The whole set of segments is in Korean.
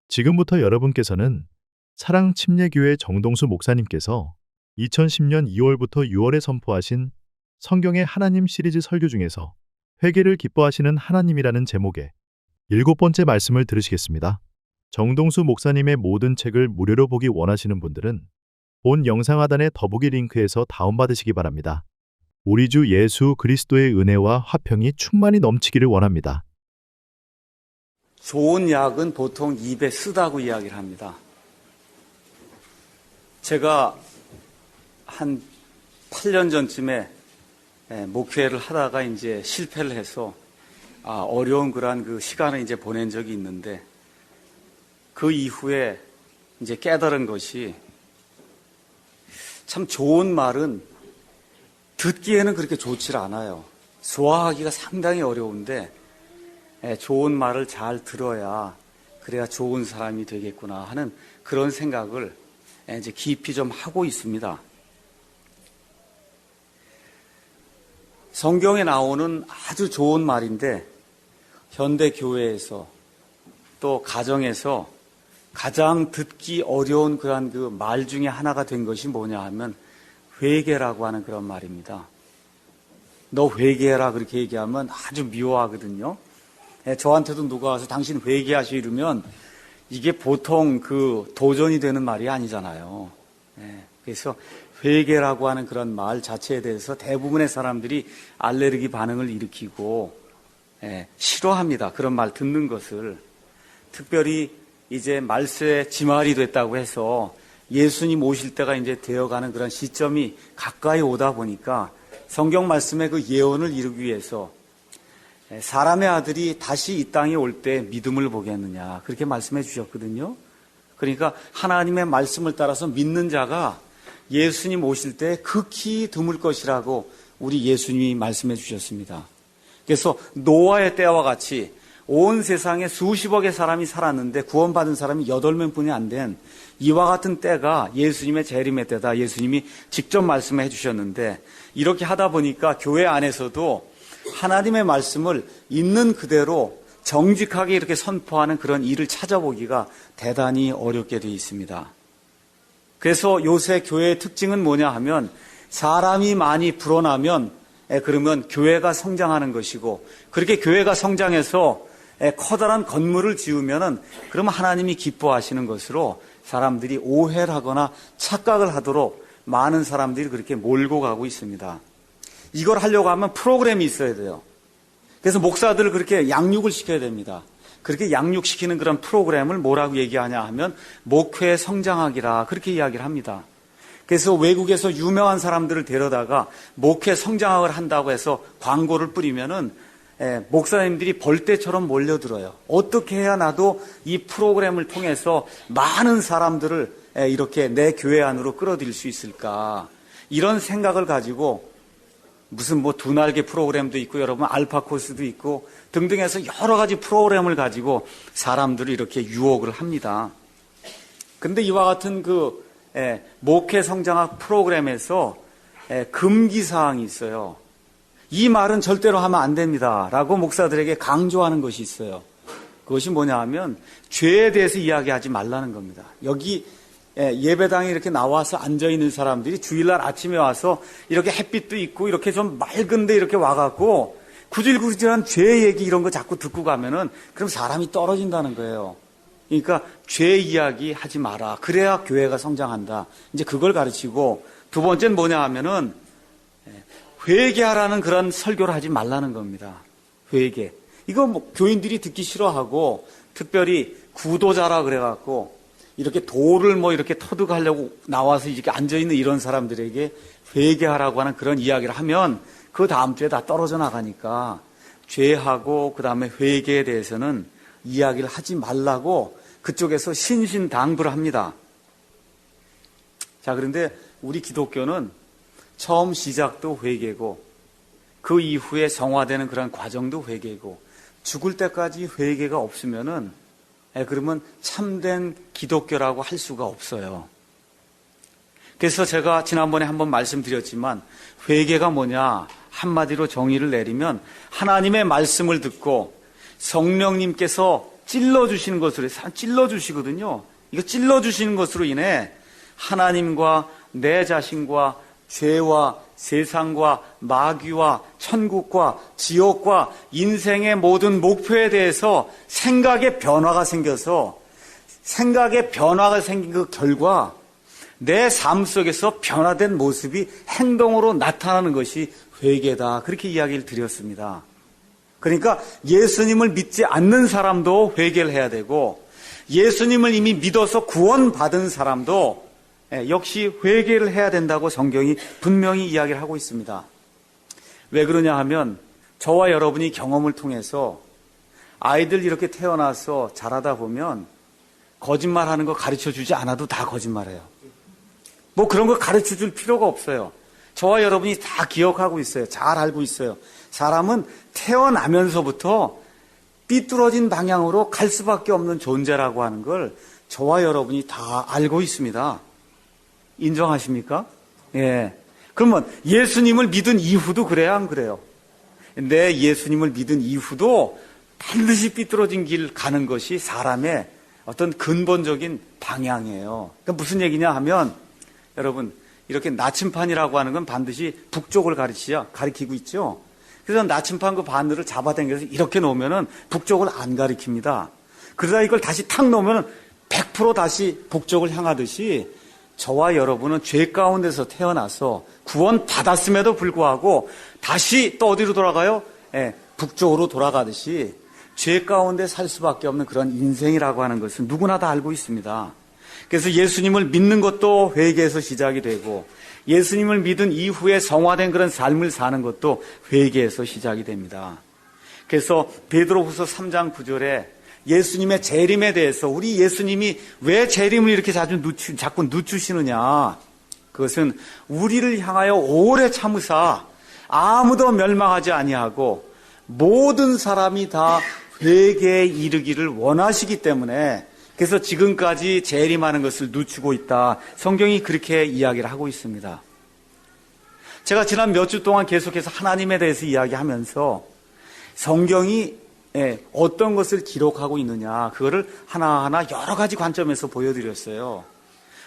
지금부터 여러분께서는 사랑침례교회 정동수 목사님께서 2010년 2월부터 6월에 선포하신 성경의 하나님 시리즈 설교 중에서 회개를 기뻐하시는 하나님이라는 제목의 7번째 말씀을 들으시겠습니다. 정동수 목사님의 모든 책을 무료로 보기 원하시는 분들은 본 영상 하단의 더보기 링크에서 다운받으시기 바랍니다. 우리 주 예수 그리스도의 은혜와 화평이 충만히 넘치기를 원합니다. 좋은 약은 보통 입에 쓰다고 이야기를 합니다. 제가 한 8년 전쯤에 목회를 하다가 이제 실패를 해서 어려운 그러한 그 시간을 이제 보낸 적이 있는데, 그 이후에 이제 깨달은 것이, 참 좋은 말은 듣기에는 그렇게 좋지 않아요. 소화하기가 상당히 어려운데 좋은 말을 잘 들어야 그래야 좋은 사람이 되겠구나 하는 그런 생각을 이제 깊이 좀 하고 있습니다. 성경에 나오는 아주 좋은 말인데, 현대 교회에서 또 가정에서 가장 듣기 어려운 그런 그 말 중에 하나가 된 것이 뭐냐 하면 회개라고 하는 그런 말입니다. 너 회개해라 그렇게 얘기하면 아주 미워하거든요. 저한테도 누가 와서 당신 회개하시 이러면 이게 보통 그 도전이 되는 말이 아니잖아요. 그래서 회개라고 하는 그런 말 자체에 대해서 대부분의 사람들이 알레르기 반응을 일으키고 싫어합니다. 그런 말 듣는 것을. 특별히 이제 말세의 지말이 됐다고 해서 예수님 오실 때가 이제 되어가는 그런 시점이 가까이 오다 보니까 성경 말씀의 그 예언을 이루기 위해서 사람의 아들이 다시 이 땅에 올 때 믿음을 보겠느냐 그렇게 말씀해 주셨거든요. 그러니까 하나님의 말씀을 따라서 믿는 자가 예수님 오실 때 극히 드물 것이라고 우리 예수님이 말씀해 주셨습니다. 그래서 노아의 때와 같이 온 세상에 수십억의 사람이 살았는데 구원받은 사람이 8명뿐이 안 된 이와 같은 때가 예수님의 재림의 때다. 예수님이 직접 말씀해 주셨는데, 이렇게 하다 보니까 교회 안에서도 하나님의 말씀을 있는 그대로 정직하게 이렇게 선포하는 그런 일을 찾아보기가 대단히 어렵게 되어 있습니다. 그래서 요새 교회의 특징은 뭐냐 하면, 사람이 많이 불어나면 그러면 교회가 성장하는 것이고, 그렇게 교회가 성장해서 커다란 건물을 지으면은 그러면 하나님이 기뻐하시는 것으로 사람들이 오해를 하거나 착각을 하도록 많은 사람들이 그렇게 몰고 가고 있습니다. 이걸 하려고 하면 프로그램이 있어야 돼요. 그래서 목사들을 그렇게 양육을 시켜야 됩니다. 그렇게 양육시키는 그런 프로그램을 뭐라고 얘기하냐 하면 목회 성장학이라 그렇게 이야기를 합니다. 그래서 외국에서 유명한 사람들을 데려다가 목회 성장학을 한다고 해서 광고를 뿌리면은 목사님들이 벌떼처럼 몰려들어요. 어떻게 해야 나도 이 프로그램을 통해서 많은 사람들을 이렇게 내 교회 안으로 끌어들일 수 있을까, 이런 생각을 가지고 무슨 뭐 두 날개 프로그램도 있고 여러분 알파 코스도 있고 등등 해서 여러 가지 프로그램을 가지고 사람들을 이렇게 유혹을 합니다. 근데 이와 같은 그 목회 성장학 프로그램에서 금기사항이 있어요. 이 말은 절대로 하면 안 됩니다 라고 목사들에게 강조하는 것이 있어요. 그것이 뭐냐 하면 죄에 대해서 이야기하지 말라는 겁니다. 여기 예배당에 이렇게 나와서 앉아있는 사람들이 주일날 아침에 와서 이렇게 햇빛도 있고 이렇게 좀 맑은데 이렇게 와갖고 구질구질한 죄 얘기 이런 거 자꾸 듣고 가면은 그럼 사람이 떨어진다는 거예요. 그러니까 죄 이야기 하지 마라. 그래야 교회가 성장한다. 이제 그걸 가르치고, 두 번째는 뭐냐 하면은 회개하라는 그런 설교를 하지 말라는 겁니다. 회개. 이거 뭐 교인들이 듣기 싫어하고, 특별히 구도자라 그래갖고 이렇게 돌을 뭐 이렇게 터득하려고 나와서 이렇게 앉아있는 이런 사람들에게 회개하라고 하는 그런 이야기를 하면 그 다음 주에 다 떨어져 나가니까 죄하고 그 다음에 회개에 대해서는 이야기를 하지 말라고 그쪽에서 신신당부를 합니다. 자, 그런데 우리 기독교는 처음 시작도 회개고 그 이후에 성화되는 그런 과정도 회개고 죽을 때까지 회개가 없으면은 그러면 참된 기독교라고 할 수가 없어요. 그래서 제가 지난번에 한번 말씀드렸지만 회개가 뭐냐 한마디로 정의를 내리면 하나님의 말씀을 듣고 성령님께서 찔러주시는 것으로 찔러주시거든요. 이거 찔러주시는 것으로 인해 하나님과 내 자신과 죄와 세상과 마귀와 천국과 지옥과 인생의 모든 목표에 대해서 생각의 변화가 생겨서 생각의 변화가 생긴 그 결과 내 삶 속에서 변화된 모습이 행동으로 나타나는 것이 회개다. 그렇게 이야기를 드렸습니다. 그러니까 예수님을 믿지 않는 사람도 회개를 해야 되고 예수님을 이미 믿어서 구원받은 사람도 역시 회개를 해야 된다고 성경이 분명히 이야기를 하고 있습니다. 왜 그러냐 하면 저와 여러분이 경험을 통해서 아이들 이렇게 태어나서 자라다 보면 거짓말하는 거 가르쳐주지 않아도 다 거짓말해요. 뭐 그런 거 가르쳐줄 필요가 없어요. 저와 여러분이 다 기억하고 있어요. 잘 알고 있어요. 사람은 태어나면서부터 삐뚤어진 방향으로 갈 수밖에 없는 존재라고 하는 걸 저와 여러분이 다 알고 있습니다. 인정하십니까? 예. 그러면 예수님을 믿은 이후도 그래야 안 그래요? 내 예수님을 믿은 이후도 반드시 삐뚤어진 길 가는 것이 사람의 어떤 근본적인 방향이에요. 그러니까 무슨 얘기냐 하면 여러분 이렇게 나침판이라고 하는 건 반드시 북쪽을 가리키고 있죠. 그래서 나침판 그 바늘을 잡아당겨서 이렇게 놓으면은 북쪽을 안 가리킵니다. 그러다 이걸 다시 탁 놓으면은 100% 다시 북쪽을 향하듯이 저와 여러분은 죄 가운데서 태어나서 구원 받았음에도 불구하고 다시 또 어디로 돌아가요? 북쪽으로 돌아가듯이 죄 가운데 살 수밖에 없는 그런 인생이라고 하는 것은 누구나 다 알고 있습니다. 그래서 예수님을 믿는 것도 회개에서 시작이 되고 예수님을 믿은 이후에 성화된 그런 삶을 사는 것도 회개에서 시작이 됩니다. 그래서 베드로후서 3장 9절에 예수님의 재림에 대해서 우리 예수님이 왜 재림을 이렇게 자꾸 늦추시느냐, 그것은 우리를 향하여 오래 참으사 아무도 멸망하지 아니하고 모든 사람이 다 회개에 이르기를 원하시기 때문에 그래서 지금까지 재림하는 것을 늦추고 있다. 성경이 그렇게 이야기를 하고 있습니다. 제가 지난 몇 주 동안 계속해서 하나님에 대해서 이야기하면서 성경이 어떤 것을 기록하고 있느냐, 그거를 하나하나 여러 가지 관점에서 보여드렸어요.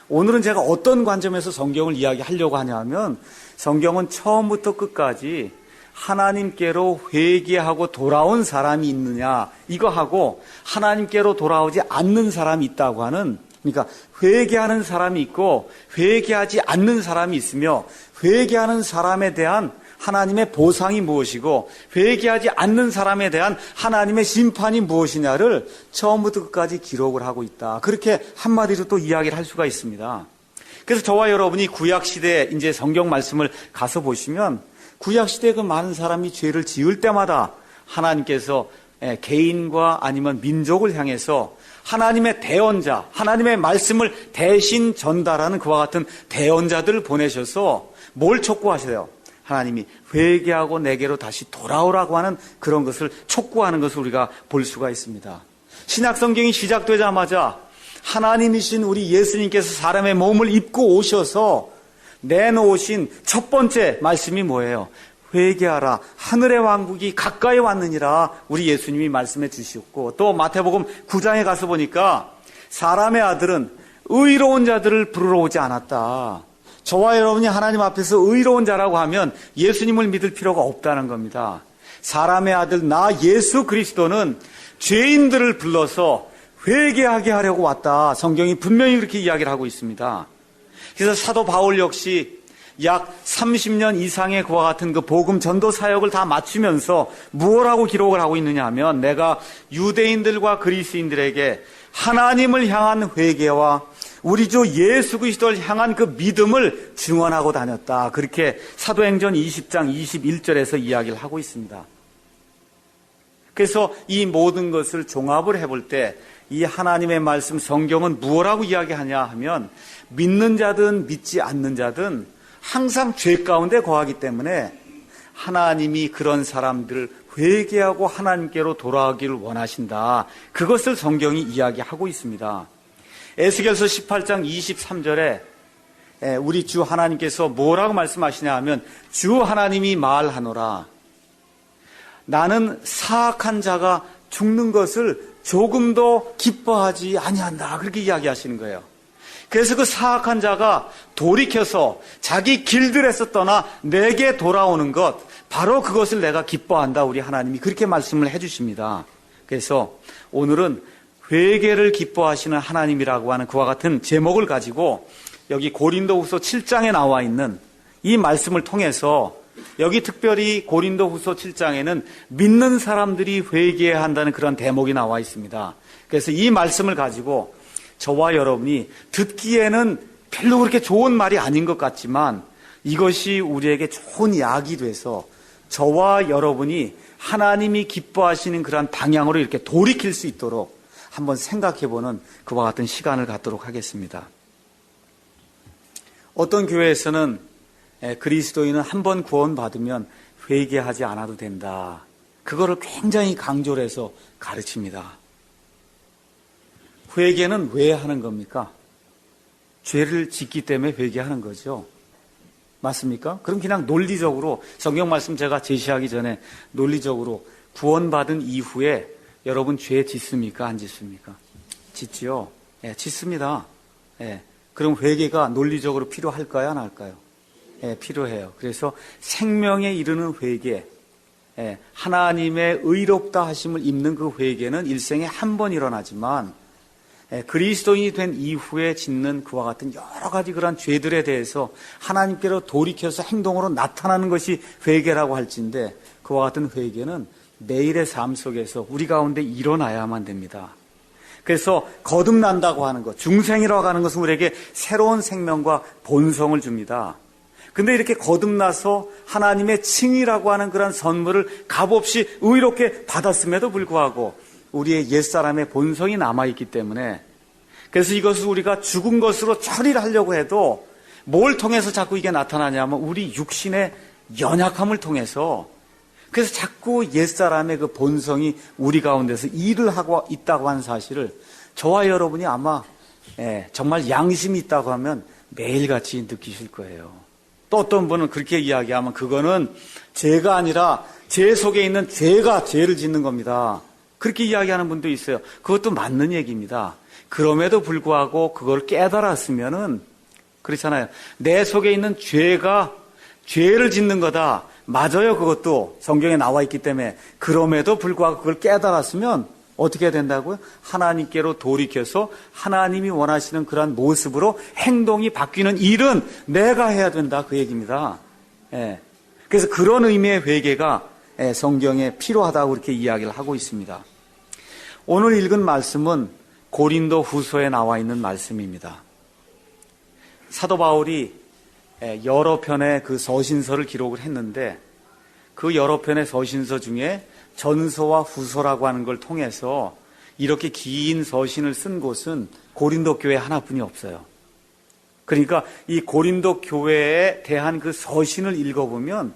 오늘은 제가 어떤 관점에서 성경을 이야기하려고 하냐면 성경은 처음부터 끝까지 하나님께로 회개하고 돌아온 사람이 있느냐, 이거 하고 하나님께로 돌아오지 않는 사람이 있다고 하는, 그러니까 회개하는 사람이 있고 회개하지 않는 사람이 있으며 회개하는 사람에 대한 하나님의 보상이 무엇이고 회개하지 않는 사람에 대한 하나님의 심판이 무엇이냐를 처음부터 끝까지 기록을 하고 있다. 그렇게 한마디로 또 이야기를 할 수가 있습니다. 그래서 저와 여러분이 구약시대 이제 성경 말씀을 가서 보시면 구약시대 그 많은 사람이 죄를 지을 때마다 하나님께서 개인과 아니면 민족을 향해서 하나님의 대언자, 하나님의 말씀을 대신 전달하는 그와 같은 대언자들을 보내셔서 뭘 촉구하세요? 하나님이 회개하고 내게로 다시 돌아오라고 하는 그런 것을 촉구하는 것을 우리가 볼 수가 있습니다. 신약성경이 시작되자마자 하나님이신 우리 예수님께서 사람의 몸을 입고 오셔서 내놓으신 첫 번째 말씀이 뭐예요? 회개하라, 하늘의 왕국이 가까이 왔느니라 우리 예수님이 말씀해 주셨고, 또 마태복음 9장에 가서 보니까 사람의 아들은 의로운 자들을 부르러 오지 않았다. 저와 여러분이 하나님 앞에서 의로운 자라고 하면 예수님을 믿을 필요가 없다는 겁니다. 사람의 아들 나 예수 그리스도는 죄인들을 불러서 회개하게 하려고 왔다. 성경이 분명히 그렇게 이야기를 하고 있습니다. 그래서 사도 바울 역시 약 30년 이상의 그와 같은 그 복음 전도 사역을 다 마치면서 무엇라고 기록을 하고 있느냐 하면 내가 유대인들과 그리스인들에게 하나님을 향한 회개와 우리 주 예수 그리스도를 향한 그 믿음을 증언하고 다녔다. 그렇게 사도행전 20장 21절에서 이야기를 하고 있습니다. 그래서 이 모든 것을 종합을 해볼 때 이 하나님의 말씀 성경은 무엇라고 이야기하냐 하면 믿는 자든 믿지 않는 자든 항상 죄 가운데 거하기 때문에 하나님이 그런 사람들을 회개하고 하나님께로 돌아가기를 원하신다. 그것을 성경이 이야기하고 있습니다. 에스겔서 18장 23절에 우리 주 하나님께서 뭐라고 말씀하시냐 하면 주 하나님이 말하노라. 나는 사악한 자가 죽는 것을 조금도 기뻐하지 아니한다. 그렇게 이야기하시는 거예요. 그래서 그 사악한 자가 돌이켜서 자기 길들에서 떠나 내게 돌아오는 것, 바로 그것을 내가 기뻐한다. 우리 하나님이 그렇게 말씀을 해주십니다. 그래서 오늘은 회개를 기뻐하시는 하나님이라고 하는 그와 같은 제목을 가지고 여기 고린도후서 7장에 나와 있는 이 말씀을 통해서 여기 특별히 고린도후서 7장에는 믿는 사람들이 회개해야 한다는 그런 대목이 나와 있습니다. 그래서 이 말씀을 가지고 저와 여러분이 듣기에는 별로 그렇게 좋은 말이 아닌 것 같지만 이것이 우리에게 좋은 약이 돼서 저와 여러분이 하나님이 기뻐하시는 그러한 방향으로 이렇게 돌이킬 수 있도록 한번 생각해보는 그와 같은 시간을 갖도록 하겠습니다. 어떤 교회에서는 그리스도인은 한 번 구원받으면 회개하지 않아도 된다. 그거를 굉장히 강조를 해서 가르칩니다. 회개는 왜 하는 겁니까? 죄를 짓기 때문에 회개하는 거죠. 맞습니까? 그럼 그냥 논리적으로 성경 말씀 제가 제시하기 전에 논리적으로 구원받은 이후에 여러분 죄 짓습니까? 안 짓습니까? 짓지요. 짓습니다. 그럼 회개가 논리적으로 필요할까요? 안 할까요? 필요해요. 그래서 생명에 이르는 회개, 하나님의 의롭다 하심을 입는 그 회개는 일생에 한 번 일어나지만 그리스도인이 된 이후에 짓는 그와 같은 여러 가지 그런 죄들에 대해서 하나님께로 돌이켜서 행동으로 나타나는 것이 회개라고 할진데 그와 같은 회개는 매일의 삶 속에서 우리 가운데 일어나야만 됩니다. 그래서 거듭난다고 하는 것, 중생이라고 하는 것은 우리에게 새로운 생명과 본성을 줍니다. 근데 이렇게 거듭나서 하나님의 칭이라고 하는 그런 선물을 값없이 의롭게 받았음에도 불구하고 우리의 옛사람의 본성이 남아있기 때문에 그래서 이것을 우리가 죽은 것으로 처리를 하려고 해도 뭘 통해서 자꾸 이게 나타나냐면 우리 육신의 연약함을 통해서 그래서 자꾸 옛사람의 그 본성이 우리 가운데서 일을 하고 있다고 하는 사실을 저와 여러분이 아마 정말 양심이 있다고 하면 매일같이 느끼실 거예요. 또 어떤 분은 그렇게 이야기하면 그거는 죄가 아니라 제 속에 있는 죄가 죄를 짓는 겁니다. 그렇게 이야기하는 분도 있어요. 그것도 맞는 얘기입니다. 그럼에도 불구하고 그걸 깨달았으면은 그렇잖아요. 내 속에 있는 죄가 죄를 짓는 거다. 맞아요. 그것도 성경에 나와 있기 때문에 그럼에도 불구하고 그걸 깨달았으면 어떻게 해야 된다고요? 하나님께로 돌이켜서 하나님이 원하시는 그러한 모습으로 행동이 바뀌는 일은 내가 해야 된다. 그 얘기입니다. 그래서 그런 의미의 회개가 성경에 필요하다고 그렇게 이야기를 하고 있습니다. 오늘 읽은 말씀은 고린도 후서에 나와 있는 말씀입니다. 사도 바울이 여러 편의 그 서신서를 기록을 했는데 그 여러 편의 서신서 중에 전서와 후서라고 하는 걸 통해서 이렇게 긴 서신을 쓴 곳은 고린도 교회 하나뿐이 없어요. 그러니까 이 고린도 교회에 대한 그 서신을 읽어보면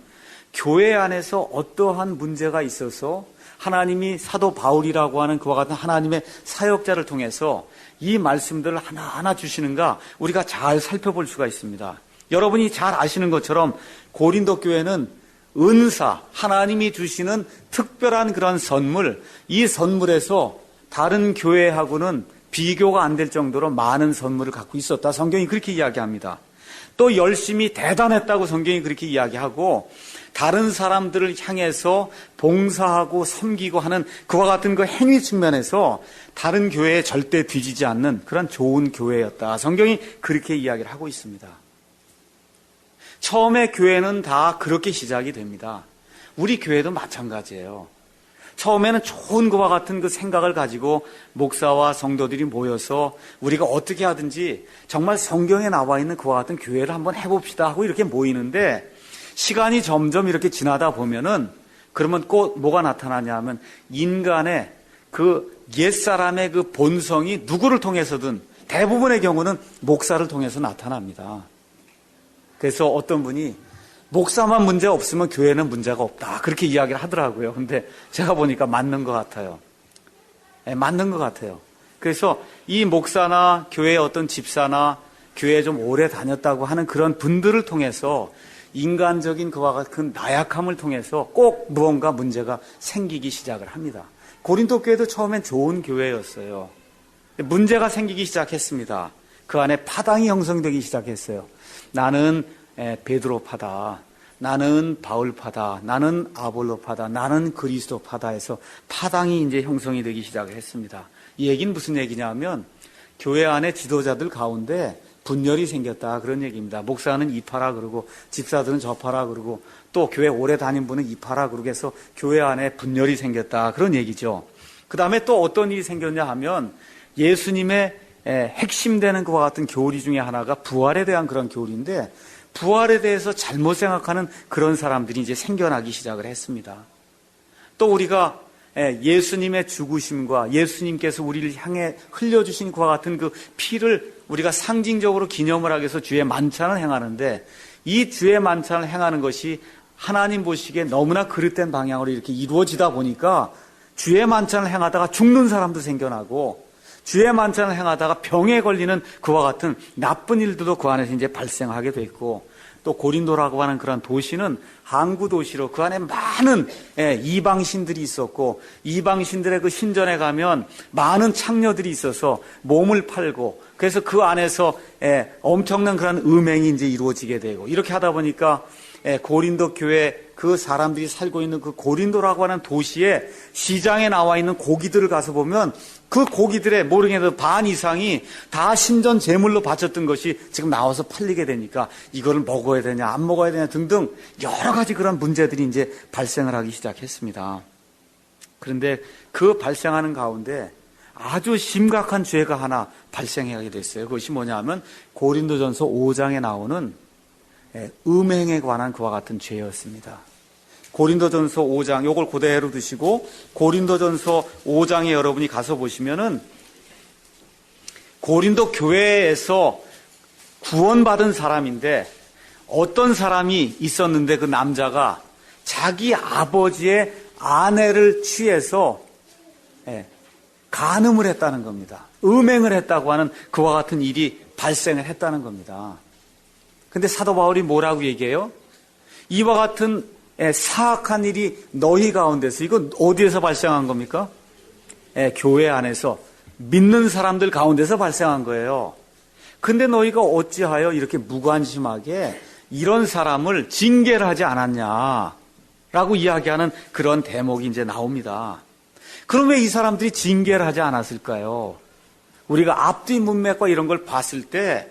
교회 안에서 어떠한 문제가 있어서 하나님이 사도 바울이라고 하는 그와 같은 하나님의 사역자를 통해서 이 말씀들을 하나하나 주시는가 우리가 잘 살펴볼 수가 있습니다. 여러분이 잘 아시는 것처럼 고린도 교회는 은사, 하나님이 주시는 특별한 그런 선물, 이 선물에서 다른 교회하고는 비교가 안 될 정도로 많은 선물을 갖고 있었다. 성경이 그렇게 이야기합니다. 또 열심히 대단했다고 성경이 그렇게 이야기하고 다른 사람들을 향해서 봉사하고 섬기고 하는 그와 같은 그 행위 측면에서 다른 교회에 절대 뒤지지 않는 그런 좋은 교회였다. 성경이 그렇게 이야기를 하고 있습니다. 처음에 교회는 다 그렇게 시작이 됩니다. 우리 교회도 마찬가지예요. 처음에는 좋은 것과 같은 그 생각을 가지고 목사와 성도들이 모여서 우리가 어떻게 하든지 정말 성경에 나와 있는 그와 같은 교회를 한번 해봅시다 하고 이렇게 모이는데 시간이 점점 이렇게 지나다 보면은 그러면 꼭 뭐가 나타나냐 하면 인간의 그 옛사람의 그 본성이 누구를 통해서든 대부분의 경우는 목사를 통해서 나타납니다. 그래서 어떤 분이 목사만 문제 없으면 교회는 문제가 없다. 그렇게 이야기를 하더라고요. 근데 제가 보니까 맞는 것 같아요. 맞는 것 같아요. 그래서 이 목사나 교회의 어떤 집사나 교회에 좀 오래 다녔다고 하는 그런 분들을 통해서 인간적인 그와 같은 나약함을 통해서 꼭 무언가 문제가 생기기 시작을 합니다. 고린도 교회도 처음엔 좋은 교회였어요. 문제가 생기기 시작했습니다. 그 안에 파당이 형성되기 시작했어요. 나는 베드로파다, 나는 바울파다, 나는 아볼로파다, 나는 그리스도파다 해서 파당이 이제 형성이 되기 시작을 했습니다. 이 얘기는 무슨 얘기냐면 교회 안에 지도자들 가운데 분열이 생겼다, 그런 얘기입니다. 목사는 이파라 그러고 집사들은 저파라 그러고 또 교회 오래 다닌 분은 이파라 그러고 해서 교회 안에 분열이 생겼다, 그런 얘기죠. 그 다음에 또 어떤 일이 생겼냐 하면 예수님의 핵심되는 그와 같은 교리 중에 하나가 부활에 대한 그런 교리인데, 부활에 대해서 잘못 생각하는 그런 사람들이 이제 생겨나기 시작을 했습니다. 또 우리가 예수님의 죽으심과 예수님께서 우리를 향해 흘려주신 그와 같은 그 피를 우리가 상징적으로 기념을 하기 위해서 주의 만찬을 행하는데, 이 주의 만찬을 행하는 것이 하나님 보시기에 너무나 그릇된 방향으로 이렇게 이루어지다 보니까 주의 만찬을 행하다가 죽는 사람도 생겨나고 주의 만찬을 행하다가 병에 걸리는 그와 같은 나쁜 일들도 그 안에서 이제 발생하게 됐고, 또 고린도라고 하는 그런 도시는 항구 도시로 그 안에 많은 이방신들이 있었고, 이방신들의 그 신전에 가면 많은 창녀들이 있어서 몸을 팔고, 그래서 그 안에서 엄청난 그런 음행이 이제 이루어지게 되고, 이렇게 하다 보니까 고린도 교회 그 사람들이 살고 있는 그 고린도라고 하는 도시에 시장에 나와 있는 고기들을 가서 보면 그 고기들의 모르게도 반 이상이 다 신전 제물로 바쳤던 것이 지금 나와서 팔리게 되니까 이거를 먹어야 되냐 안 먹어야 되냐 등등 여러 가지 그런 문제들이 이제 발생을 하기 시작했습니다. 그런데 그 발생하는 가운데 아주 심각한 죄가 하나 발생하게 됐어요. 그것이 뭐냐 하면 고린도전서 5장에 나오는 음행에 관한 그와 같은 죄였습니다. 고린도전서 5장, 요걸 그대로 두시고 고린도전서 5장에 여러분이 가서 보시면은 고린도 교회에서 구원받은 사람인데 어떤 사람이 있었는데 그 남자가 자기 아버지의 아내를 취해서 간음을 했다는 겁니다. 음행을 했다고 하는 그와 같은 일이 발생을 했다는 겁니다. 근데 사도 바울이 뭐라고 얘기해요? 이와 같은 사악한 일이 너희 가운데서, 이거 어디에서 발생한 겁니까? 교회 안에서 믿는 사람들 가운데서 발생한 거예요. 근데 너희가 어찌하여 이렇게 무관심하게 이런 사람을 징계를 하지 않았냐라고 이야기하는 그런 대목이 이제 나옵니다. 그럼 왜 이 사람들이 징계를 하지 않았을까요? 우리가 앞뒤 문맥과 이런 걸 봤을 때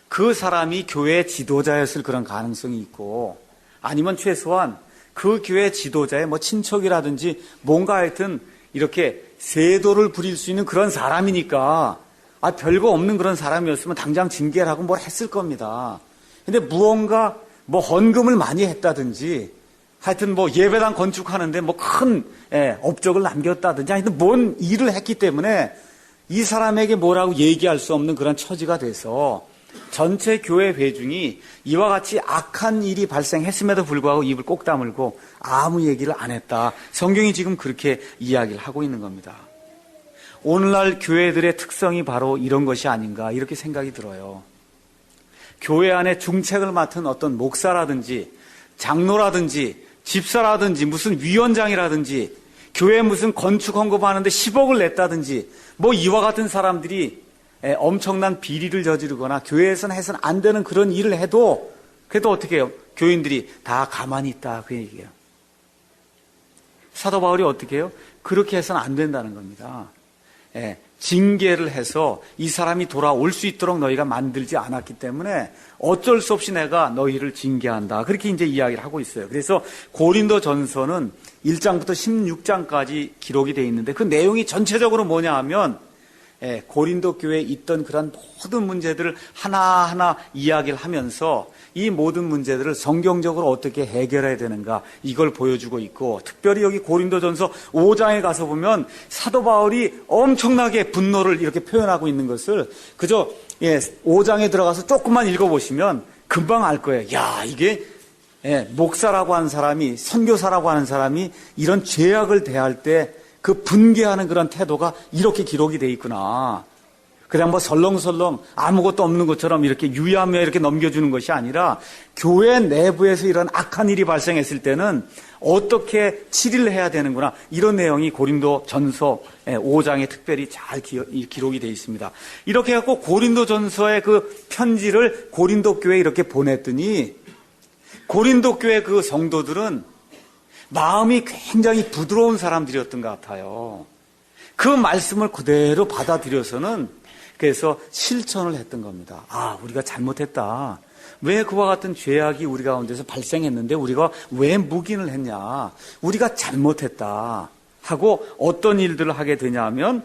그 사람이 교회 지도자였을 그런 가능성이 있고, 아니면 최소한 그 교회 지도자의 뭐 친척이라든지 뭔가 하여튼 이렇게 세도를 부릴 수 있는 그런 사람이니까 별거 없는 그런 사람이었으면 당장 징계를 하고 뭘 했을 겁니다. 근데 무언가 뭐 헌금을 많이 했다든지 하여튼 뭐 예배당 건축하는데 뭐 큰 업적을 남겼다든지 하여튼 뭔 일을 했기 때문에 이 사람에게 뭐라고 얘기할 수 없는 그런 처지가 돼서 전체 교회 회중이 이와 같이 악한 일이 발생했음에도 불구하고 입을 꼭 다물고 아무 얘기를 안 했다. 성경이 지금 그렇게 이야기를 하고 있는 겁니다. 오늘날 교회들의 특성이 바로 이런 것이 아닌가 이렇게 생각이 들어요. 교회 안에 중책을 맡은 어떤 목사라든지 장로라든지 집사라든지 무슨 위원장이라든지 교회 무슨 건축 헌금하는데 10억을 냈다든지 뭐 이와 같은 사람들이 엄청난 비리를 저지르거나 교회에서는 해서는 안 되는 그런 일을 해도 그래도 어떻게 해요? 교인들이 다 가만히 있다 그 얘기예요. 사도 바울이 어떻게 해요? 그렇게 해서는 안 된다는 겁니다. 징계를 해서 이 사람이 돌아올 수 있도록 너희가 만들지 않았기 때문에 어쩔 수 없이 내가 너희를 징계한다. 그렇게 이제 이야기를 하고 있어요. 그래서 고린도 전서는 1장부터 16장까지 기록이 되어 있는데 그 내용이 전체적으로 뭐냐 하면 고린도 교회에 있던 그런 모든 문제들을 하나하나 이야기를 하면서 이 모든 문제들을 성경적으로 어떻게 해결해야 되는가 이걸 보여주고 있고, 특별히 여기 고린도전서 5장에 가서 보면 사도 바울이 엄청나게 분노를 이렇게 표현하고 있는 것을 그저 5장에 들어가서 조금만 읽어보시면 금방 알 거예요. 야, 이게 목사라고 하는 사람이, 선교사라고 하는 사람이 이런 죄악을 대할 때 그 분개하는 그런 태도가 이렇게 기록이 돼 있구나. 그냥 뭐 설렁설렁 아무것도 없는 것처럼 이렇게 유야무야 이렇게 넘겨주는 것이 아니라 교회 내부에서 이런 악한 일이 발생했을 때는 어떻게 치리를 해야 되는구나. 이런 내용이 고린도 전서 5장에 특별히 잘 기록이 되어 있습니다. 이렇게 해갖고 고린도 전서의 그 편지를 고린도 교회에 이렇게 보냈더니 고린도 교회 그 성도들은 마음이 굉장히 부드러운 사람들이었던 것 같아요. 그 말씀을 그대로 받아들여서는 그래서 실천을 했던 겁니다. 아, 우리가 잘못했다. 왜 그와 같은 죄악이 우리 가운데서 발생했는데 우리가 왜 묵인을 했냐. 우리가 잘못했다 하고 어떤 일들을 하게 되냐면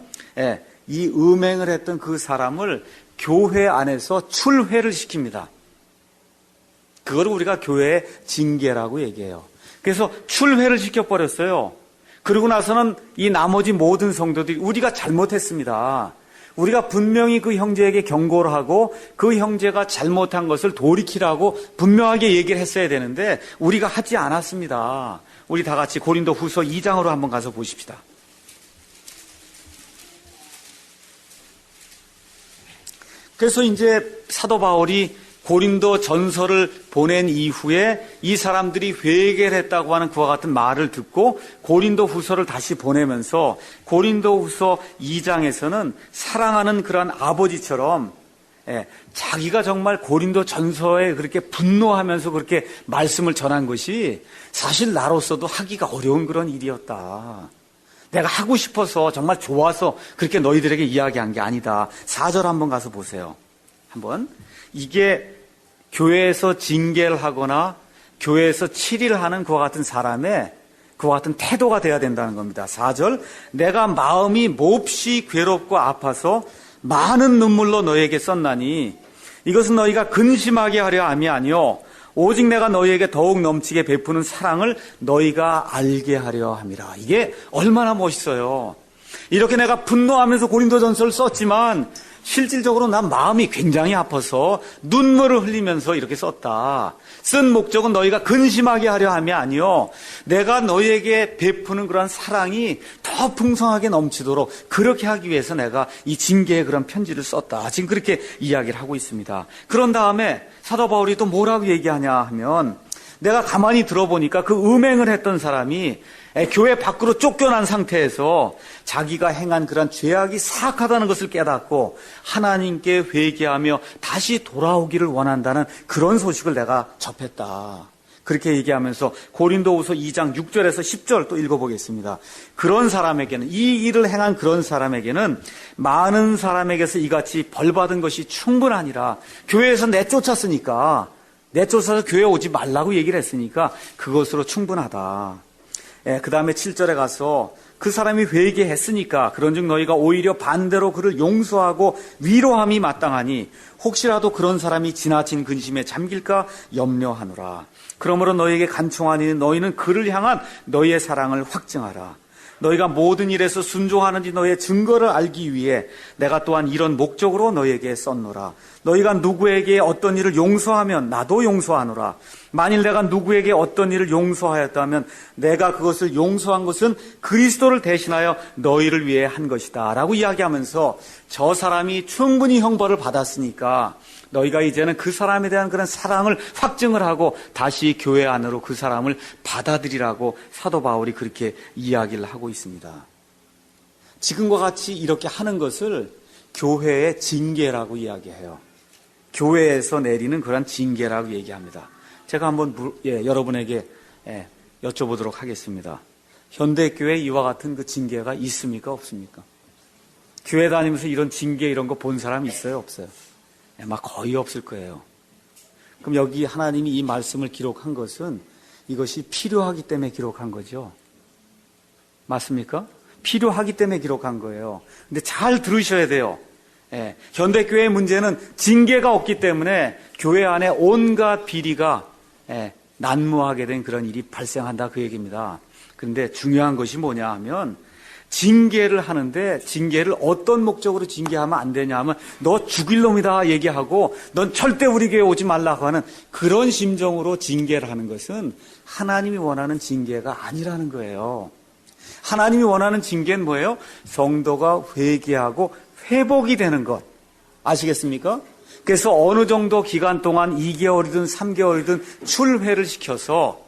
이 음행을 했던 그 사람을 교회 안에서 출회를 시킵니다. 그걸 우리가 교회의 징계라고 얘기해요. 그래서 출회를 시켜버렸어요. 그러고 나서는 이 나머지 모든 성도들이 우리가 잘못했습니다. 우리가 분명히 그 형제에게 경고를 하고 그 형제가 잘못한 것을 돌이키라고 분명하게 얘기를 했어야 되는데 우리가 하지 않았습니다. 우리 다 같이 고린도 후서 2장으로 한번 가서 보십시다. 그래서 이제 사도 바울이 고린도 전서를 보낸 이후에 이 사람들이 회개를 했다고 하는 그와 같은 말을 듣고 고린도 후서를 다시 보내면서 고린도 후서 2장에서는 사랑하는 그런 아버지처럼 자기가 정말 고린도 전서에 그렇게 분노하면서 그렇게 말씀을 전한 것이 사실 나로서도 하기가 어려운 그런 일이었다. 내가 하고 싶어서 정말 좋아서 그렇게 너희들에게 이야기한 게 아니다. 4절 한번 가서 보세요. 한번. 이게 교회에서 징계를 하거나 교회에서 치리를 하는 그와 같은 사람의 그와 같은 태도가 돼야 된다는 겁니다. 4절. 내가 마음이 몹시 괴롭고 아파서 많은 눈물로 너에게 썼나니 이것은 너희가 근심하게 하려 함이 아니요 오직 내가 너희에게 더욱 넘치게 베푸는 사랑을 너희가 알게 하려 함이라. 이게 얼마나 멋있어요. 이렇게 내가 분노하면서 고린도전서를 썼지만 실질적으로 난 마음이 굉장히 아파서 눈물을 흘리면서 이렇게 썼다. 쓴 목적은 너희가 근심하게 하려 함이 아니요 내가 너희에게 베푸는 그런 사랑이 더 풍성하게 넘치도록 그렇게 하기 위해서 내가 이 징계의 그런 편지를 썼다. 지금 그렇게 이야기를 하고 있습니다. 그런 다음에 사도 바울이 또 뭐라고 얘기하냐 하면 내가 가만히 들어보니까 그 음행을 했던 사람이 교회 밖으로 쫓겨난 상태에서 자기가 행한 그런 죄악이 사악하다는 것을 깨닫고 하나님께 회개하며 다시 돌아오기를 원한다는 그런 소식을 내가 접했다. 그렇게 얘기하면서 고린도후서 2장 6절에서 10절 또 읽어보겠습니다. 그런 사람에게는 이 일을 행한 그런 사람에게는 많은 사람에게서 이같이 벌받은 것이 충분하니라. 교회에서 내쫓았으니까 내쫓아서 교회 오지 말라고 얘기를 했으니까 그것으로 충분하다. 그 다음에 7절에 가서 그 사람이 회개했으니까 그런즉 너희가 오히려 반대로 그를 용서하고 위로함이 마땅하니 혹시라도 그런 사람이 지나친 근심에 잠길까 염려하노라. 그러므로 너희에게 간청하니 너희는 그를 향한 너희의 사랑을 확증하라. 너희가 모든 일에서 순종하는지 너희의 증거를 알기 위해 내가 또한 이런 목적으로 너희에게 썼노라. 너희가 누구에게 어떤 일을 용서하면 나도 용서하노라. 만일 내가 누구에게 어떤 일을 용서하였다면 내가 그것을 용서한 것은 그리스도를 대신하여 너희를 위해 한 것이다 라고 이야기하면서 저 사람이 충분히 형벌을 받았으니까 너희가 이제는 그 사람에 대한 그런 사랑을 확증을 하고 다시 교회 안으로 그 사람을 받아들이라고 사도 바울이 그렇게 이야기를 하고 있습니다. 지금과 같이 이렇게 하는 것을 교회의 징계라고 이야기해요. 교회에서 내리는 그런 징계라고 얘기합니다. 제가 한번 여러분에게 여쭤보도록 하겠습니다. 현대교회에 이와 같은 그 징계가 있습니까? 없습니까? 교회 다니면서 이런 징계 이런 거 본 사람 있어요? 없어요? 아마 거의 없을 거예요. 그럼 여기 하나님이 이 말씀을 기록한 것은 이것이 필요하기 때문에 기록한 거죠. 맞습니까? 필요하기 때문에 기록한 거예요. 근데 잘 들으셔야 돼요. 현대교회의 문제는 징계가 없기 때문에 교회 안에 온갖 비리가 난무하게 된 그런 일이 발생한다 그 얘기입니다. 그런데 중요한 것이 뭐냐 하면 징계를 하는데 징계를 어떤 목적으로 징계하면 안 되냐 하면 너 죽일 놈이다 얘기하고 넌 절대 우리 교회 오지 말라고 하는 그런 심정으로 징계를 하는 것은 하나님이 원하는 징계가 아니라는 거예요. 하나님이 원하는 징계는 뭐예요? 성도가 회개하고 회복이 되는 것. 아시겠습니까? 그래서 어느 정도 기간 동안 2개월이든 3개월이든 출회를 시켜서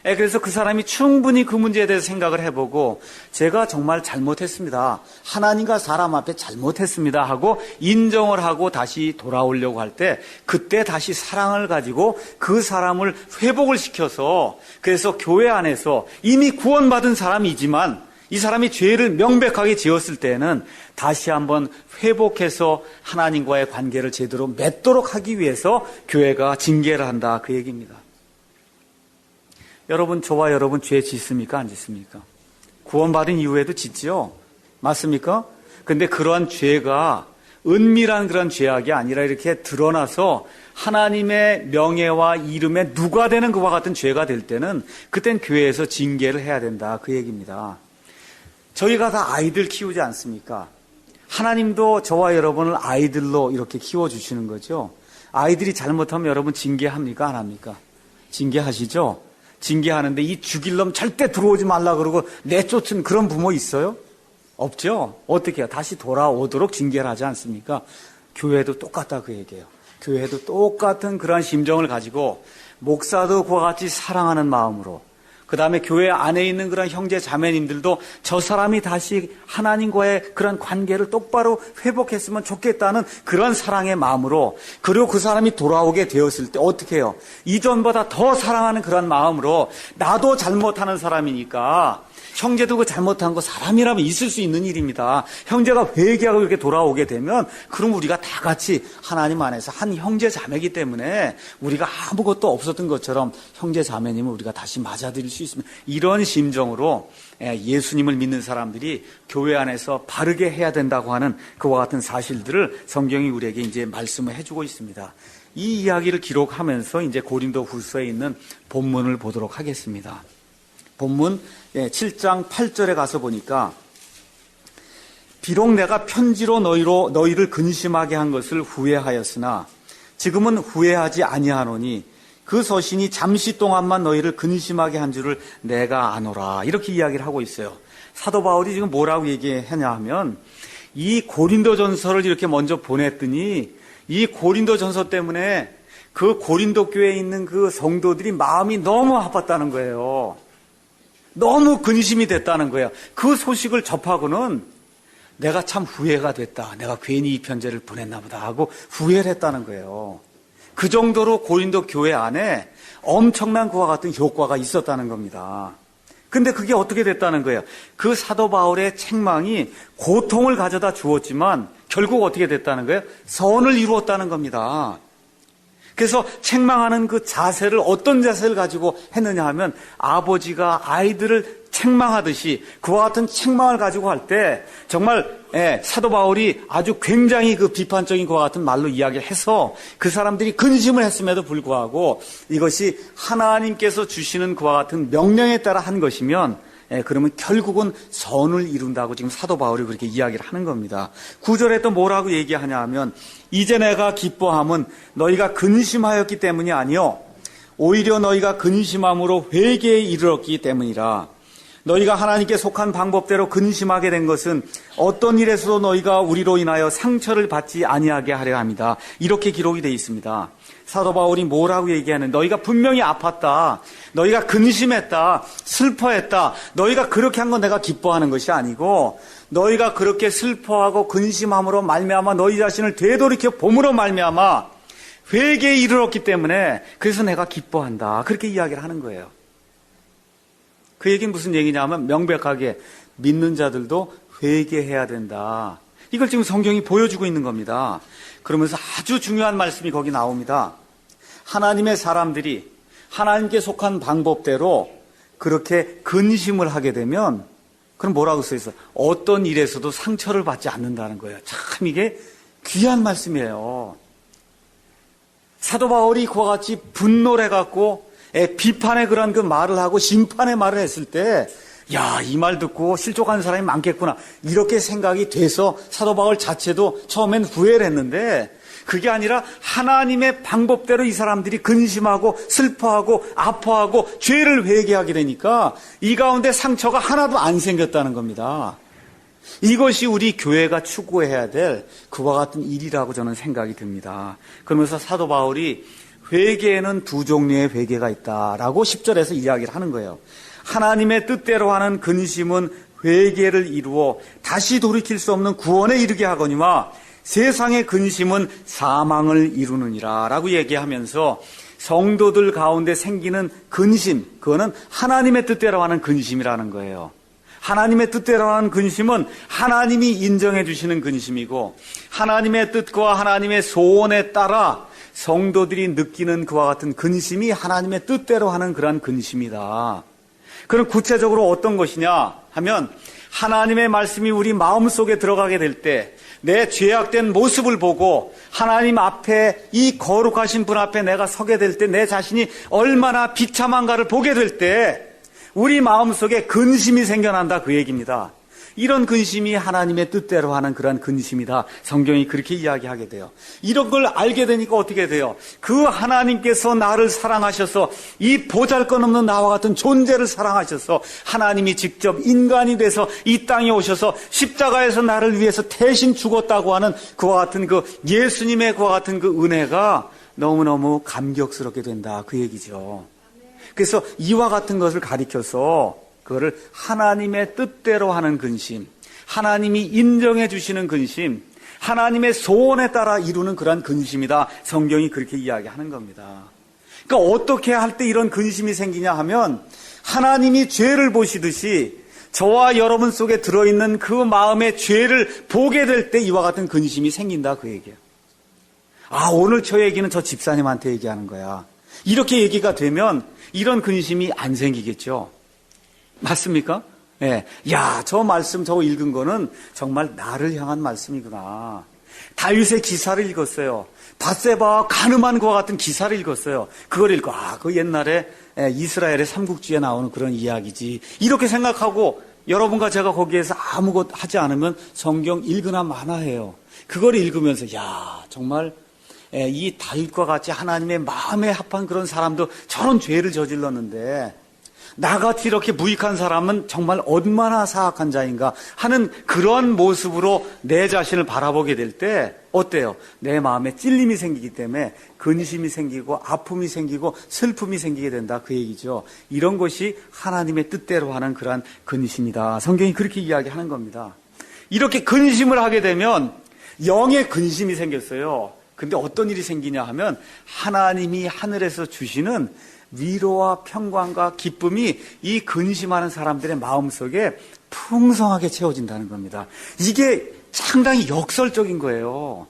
그래서 그 사람이 충분히 그 문제에 대해서 생각을 해보고 제가 정말 잘못했습니다. 하나님과 사람 앞에 잘못했습니다 하고 인정을 하고 다시 돌아오려고 할 때 그때 다시 사랑을 가지고 그 사람을 회복을 시켜서 그래서 교회 안에서 이미 구원받은 사람이지만 이 사람이 죄를 명백하게 지었을 때는 다시 한번 회복해서 하나님과의 관계를 제대로 맺도록 하기 위해서 교회가 징계를 한다 그 얘기입니다. 여러분, 저와 여러분 죄 짓습니까? 안 짓습니까? 구원받은 이후에도 짓지요? 맞습니까? 근데 그러한 죄가 은밀한 그런 죄악이 아니라 이렇게 드러나서 하나님의 명예와 이름에 누가 되는 그와 같은 죄가 될 때는 그땐 교회에서 징계를 해야 된다 그 얘기입니다. 저희가 다 아이들 키우지 않습니까? 하나님도 저와 여러분을 아이들로 이렇게 키워주시는 거죠. 아이들이 잘못하면 여러분 징계합니까? 안 합니까? 징계하시죠? 징계하는데 이 죽일 놈 절대 들어오지 말라 그러고 내쫓은 그런 부모 있어요? 없죠? 어떻게 해요? 다시 돌아오도록 징계를 하지 않습니까? 교회도 똑같다 그 얘기예요. 교회도 똑같은 그런 심정을 가지고 목사도 그와 같이 사랑하는 마음으로 그 다음에 교회 안에 있는 그런 형제 자매님들도 저 사람이 다시 하나님과의 그런 관계를 똑바로 회복했으면 좋겠다는 그런 사랑의 마음으로 그리고 그 사람이 돌아오게 되었을 때 어떻게 해요? 이전보다 더 사랑하는 그런 마음으로 나도 잘못하는 사람이니까 형제도 그 잘못한 거 사람이라면 있을 수 있는 일입니다. 형제가 회개하고 이렇게 돌아오게 되면 그럼 우리가 다 같이 하나님 안에서 한 형제 자매이기 때문에 우리가 아무것도 없었던 것처럼 형제 자매님을 우리가 다시 맞아들일 수 있습니다. 이런 심정으로 예수님을 믿는 사람들이 교회 안에서 바르게 해야 된다고 하는 그와 같은 사실들을 성경이 우리에게 이제 말씀을 해주고 있습니다. 이 이야기를 기록하면서 이제 고린도 후서에 있는 본문을 보도록 하겠습니다. 본문 7장 8절에 가서 보니까 비록 내가 편지로 너희를 근심하게 한 것을 후회하였으나 지금은 후회하지 아니하노니 그 서신이 잠시 동안만 너희를 근심하게 한 줄을 내가 아노라 이렇게 이야기를 하고 있어요. 사도 바울이 지금 뭐라고 얘기하냐 하면 이 고린도전서를 이렇게 먼저 보냈더니 이 고린도전서 때문에 그 고린도 교회에 있는 그 성도들이 마음이 너무 아팠다는 거예요. 너무 근심이 됐다는 거예요. 그 소식을 접하고는 내가 참 후회가 됐다. 내가 괜히 이 편지를 보냈나 보다 하고 후회를 했다는 거예요. 그 정도로 고린도 교회 안에 엄청난 그와 같은 효과가 있었다는 겁니다. 근데 그게 어떻게 됐다는 거예요? 그 사도 바울의 책망이 고통을 가져다 주었지만 결국 어떻게 됐다는 거예요? 선을 이루었다는 겁니다. 그래서 책망하는 그 자세를 어떤 자세를 가지고 했느냐 하면 아버지가 아이들을 책망하듯이 그와 같은 책망을 가지고 할 때 정말 사도 바울이 아주 굉장히 그 비판적인 그와 같은 말로 이야기를 해서 그 사람들이 근심을 했음에도 불구하고 이것이 하나님께서 주시는 그와 같은 명령에 따라 한 것이면 그러면 결국은 선을 이룬다고 지금 사도 바울이 그렇게 이야기를 하는 겁니다. 9절에 또 뭐라고 얘기하냐 하면 이제 내가 기뻐함은 너희가 근심하였기 때문이 아니요 오히려 너희가 근심함으로 회개에 이르렀기 때문이라. 너희가 하나님께 속한 방법대로 근심하게 된 것은 어떤 일에서도 너희가 우리로 인하여 상처를 받지 아니하게 하려 합니다. 이렇게 기록이 되어 있습니다. 사도 바울이 뭐라고 얘기하는 너희가 분명히 아팠다. 너희가 근심했다. 슬퍼했다. 너희가 그렇게 한 건 내가 기뻐하는 것이 아니고 너희가 그렇게 슬퍼하고 근심함으로 말미암아 너희 자신을 되돌이켜 봄으로 말미암아 회개에 이르렀기 때문에 그래서 내가 기뻐한다. 그렇게 이야기를 하는 거예요. 그 얘기는 무슨 얘기냐면 명백하게 믿는 자들도 회개해야 된다. 이걸 지금 성경이 보여주고 있는 겁니다. 그러면서 아주 중요한 말씀이 거기 나옵니다. 하나님의 사람들이 하나님께 속한 방법대로 그렇게 근심을 하게 되면 그럼 뭐라고 써 있어? 어떤 일에서도 상처를 받지 않는다는 거예요. 참 이게 귀한 말씀이에요. 사도 바울이 그와 같이 분노를 해갖고 비판의 그런 그 말을 하고 심판의 말을 했을 때 야, 이 말 듣고 실족하는 사람이 많겠구나 이렇게 생각이 돼서 사도 바울 자체도 처음엔 후회를 했는데 그게 아니라 하나님의 방법대로 이 사람들이 근심하고 슬퍼하고 아파하고 죄를 회개하게 되니까 이 가운데 상처가 하나도 안 생겼다는 겁니다. 이것이 우리 교회가 추구해야 될 그와 같은 일이라고 저는 생각이 듭니다. 그러면서 사도 바울이 회개에는 두 종류의 회개가 있다라고 10절에서 이야기를 하는 거예요. 하나님의 뜻대로 하는 근심은 회개를 이루어 다시 돌이킬 수 없는 구원에 이르게 하거니와 세상의 근심은 사망을 이루느니라 라고 얘기하면서 성도들 가운데 생기는 근심, 그거는 하나님의 뜻대로 하는 근심이라는 거예요. 하나님의 뜻대로 하는 근심은 하나님이 인정해 주시는 근심이고, 하나님의 뜻과 하나님의 소원에 따라 성도들이 느끼는 그와 같은 근심이 하나님의 뜻대로 하는 그러한 근심이다. 그럼 구체적으로 어떤 것이냐 하면, 하나님의 말씀이 우리 마음속에 들어가게 될 때 내 죄악된 모습을 보고 하나님 앞에, 이 거룩하신 분 앞에 내가 서게 될 때 내 자신이 얼마나 비참한가를 보게 될 때 우리 마음속에 근심이 생겨난다, 그 얘기입니다. 이런 근심이 하나님의 뜻대로 하는 그런 근심이다. 성경이 그렇게 이야기하게 돼요. 이런 걸 알게 되니까 어떻게 돼요? 그 하나님께서 나를 사랑하셔서 이 보잘것없는 나와 같은 존재를 사랑하셔서 하나님이 직접 인간이 돼서 이 땅에 오셔서 십자가에서 나를 위해서 대신 죽었다고 하는 그와 같은 그 예수님의 그와 같은 그 은혜가 너무너무 감격스럽게 된다, 그 얘기죠. 그래서 이와 같은 것을 가리켜서 그거를 하나님의 뜻대로 하는 근심, 하나님이 인정해 주시는 근심, 하나님의 소원에 따라 이루는 그러한 근심이다. 성경이 그렇게 이야기하는 겁니다. 그러니까 어떻게 할 때 이런 근심이 생기냐 하면, 하나님이 죄를 보시듯이 저와 여러분 속에 들어있는 그 마음의 죄를 보게 될 때 이와 같은 근심이 생긴다, 그 얘기예요. 아, 오늘 저 얘기는 저 집사님한테 얘기하는 거야. 이렇게 얘기가 되면 이런 근심이 안 생기겠죠. 맞습니까? 예. 야, 저 말씀 저거 읽은 거는 정말 나를 향한 말씀이구나. 다윗의 기사를 읽었어요. 밧세바와 가늠한 것과 같은 기사를 읽었어요. 그걸 읽고, 아, 그 옛날에 이스라엘의 삼국지에 나오는 그런 이야기지. 이렇게 생각하고 여러분과 제가 거기에서 아무것도 하지 않으면 성경 읽으나 마나해요. 그걸 읽으면서, 야, 정말 이 다윗과 같이 하나님의 마음에 합한 그런 사람도 저런 죄를 저질렀는데 나같이 이렇게 무익한 사람은 정말 얼마나 사악한 자인가 하는 그런 모습으로 내 자신을 바라보게 될 때 어때요? 내 마음에 찔림이 생기기 때문에 근심이 생기고 아픔이 생기고 슬픔이 생기게 된다, 그 얘기죠. 이런 것이 하나님의 뜻대로 하는 그러한 근심이다. 성경이 그렇게 이야기하는 겁니다. 이렇게 근심을 하게 되면 영의 근심이 생겼어요. 근데 어떤 일이 생기냐 하면 하나님이 하늘에서 주시는 위로와 평강과 기쁨이 이 근심하는 사람들의 마음속에 풍성하게 채워진다는 겁니다. 이게 상당히 역설적인 거예요.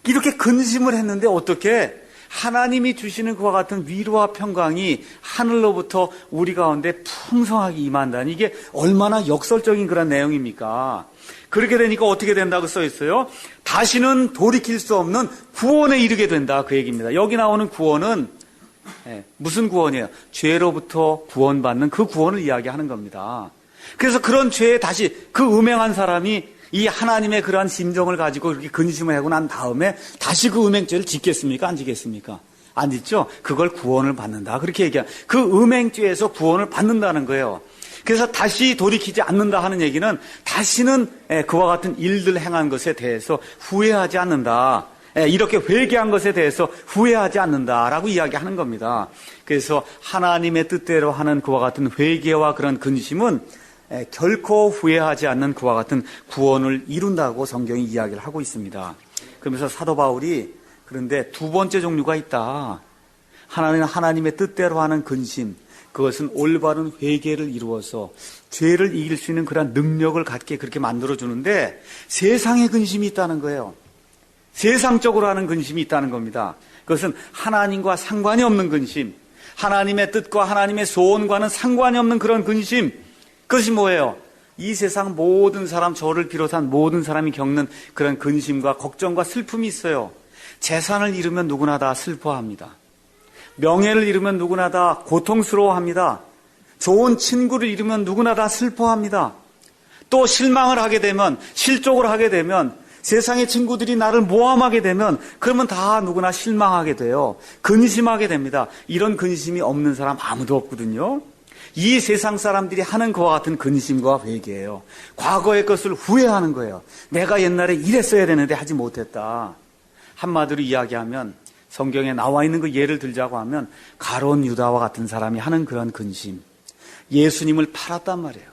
이렇게 근심을 했는데 어떻게 하나님이 주시는 그와 같은 위로와 평강이 하늘로부터 우리 가운데 풍성하게 임한다니, 이게 얼마나 역설적인 그런 내용입니까? 그렇게 되니까 어떻게 된다고 써 있어요? 다시는 돌이킬 수 없는 구원에 이르게 된다, 그 얘기입니다. 여기 나오는 구원은 무슨 구원이에요? 죄로부터 구원받는 그 구원을 이야기하는 겁니다. 그래서 그런 죄에 다시 그 음행한 사람이 이 하나님의 그러한 심정을 가지고 그렇게 근심을 하고 난 다음에 다시 그 음행죄를 짓겠습니까? 안 짓겠습니까? 안 짓죠? 그걸 구원을 받는다, 그렇게 얘기해요. 그 음행죄에서 구원을 받는다는 거예요. 그래서 다시 돌이키지 않는다 하는 얘기는 다시는 그와 같은 일들 행한 것에 대해서 후회하지 않는다, 이렇게 회개한 것에 대해서 후회하지 않는다라고 이야기하는 겁니다. 그래서 하나님의 뜻대로 하는 그와 같은 회개와 그런 근심은 결코 후회하지 않는 그와 같은 구원을 이룬다고 성경이 이야기를 하고 있습니다. 그러면서 사도 바울이 그런데 두 번째 종류가 있다. 하나님의 뜻대로 하는 근심, 그것은 올바른 회개를 이루어서 죄를 이길 수 있는 그런 능력을 갖게 그렇게 만들어주는데 세상의 근심이 있다는 거예요. 세상적으로 하는 근심이 있다는 겁니다. 그것은 하나님과 상관이 없는 근심, 하나님의 뜻과 하나님의 소원과는 상관이 없는 그런 근심. 그것이 뭐예요? 이 세상 모든 사람, 저를 비롯한 모든 사람이 겪는 그런 근심과 걱정과 슬픔이 있어요. 재산을 잃으면 누구나 다 슬퍼합니다. 명예를 잃으면 누구나 다 고통스러워합니다. 좋은 친구를 잃으면 누구나 다 슬퍼합니다. 또 실망을 하게 되면, 실족을 하게 되면, 세상의 친구들이 나를 모함하게 되면 그러면 다 누구나 실망하게 돼요. 근심하게 됩니다. 이런 근심이 없는 사람 아무도 없거든요. 이 세상 사람들이 하는 그와 같은 근심과 회개예요. 과거의 것을 후회하는 거예요. 내가 옛날에 이랬어야 되는데 하지 못했다. 한마디로 이야기하면 성경에 나와 있는 그 예를 들자고 하면 가룟 유다와 같은 사람이 하는 그런 근심. 예수님을 팔았단 말이에요.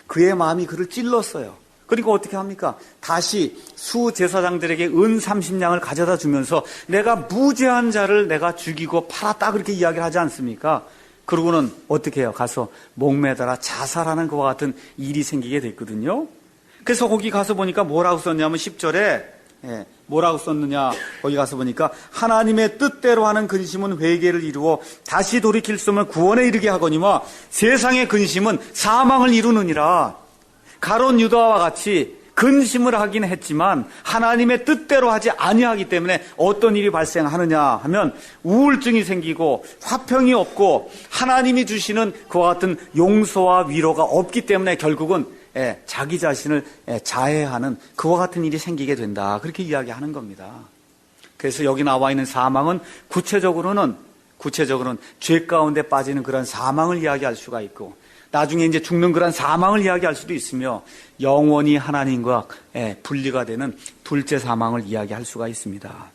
그의 마음이 그를 찔렀어요. 그러니까 어떻게 합니까? 다시 수제사장들에게 은 30냥을 가져다 주면서 내가 무죄한 자를 내가 죽이고 팔았다 그렇게 이야기를 하지 않습니까? 그러고는 어떻게 해요? 가서 목매달아 자살하는 것과 같은 일이 생기게 됐거든요. 그래서 거기 가서 보니까 뭐라고 썼냐면 10절에 뭐라고 썼느냐 거기 가서 보니까 하나님의 뜻대로 하는 근심은 회개를 이루어 다시 돌이킬 수 없는 구원에 이르게 하거니와 세상의 근심은 사망을 이루느니라. 가룟 유다와 같이 근심을 하긴 했지만 하나님의 뜻대로 하지 아니하기 때문에 어떤 일이 발생하느냐 하면 우울증이 생기고 화평이 없고 하나님이 주시는 그와 같은 용서와 위로가 없기 때문에 결국은 자기 자신을 자해하는 그와 같은 일이 생기게 된다. 그렇게 이야기하는 겁니다. 그래서 여기 나와 있는 사망은 구체적으로는 죄 가운데 빠지는 그런 사망을 이야기할 수가 있고 나중에 이제 죽는 그런 사망을 이야기할 수도 있으며 영원히 하나님과 분리가 되는 둘째 사망을 이야기할 수가 있습니다.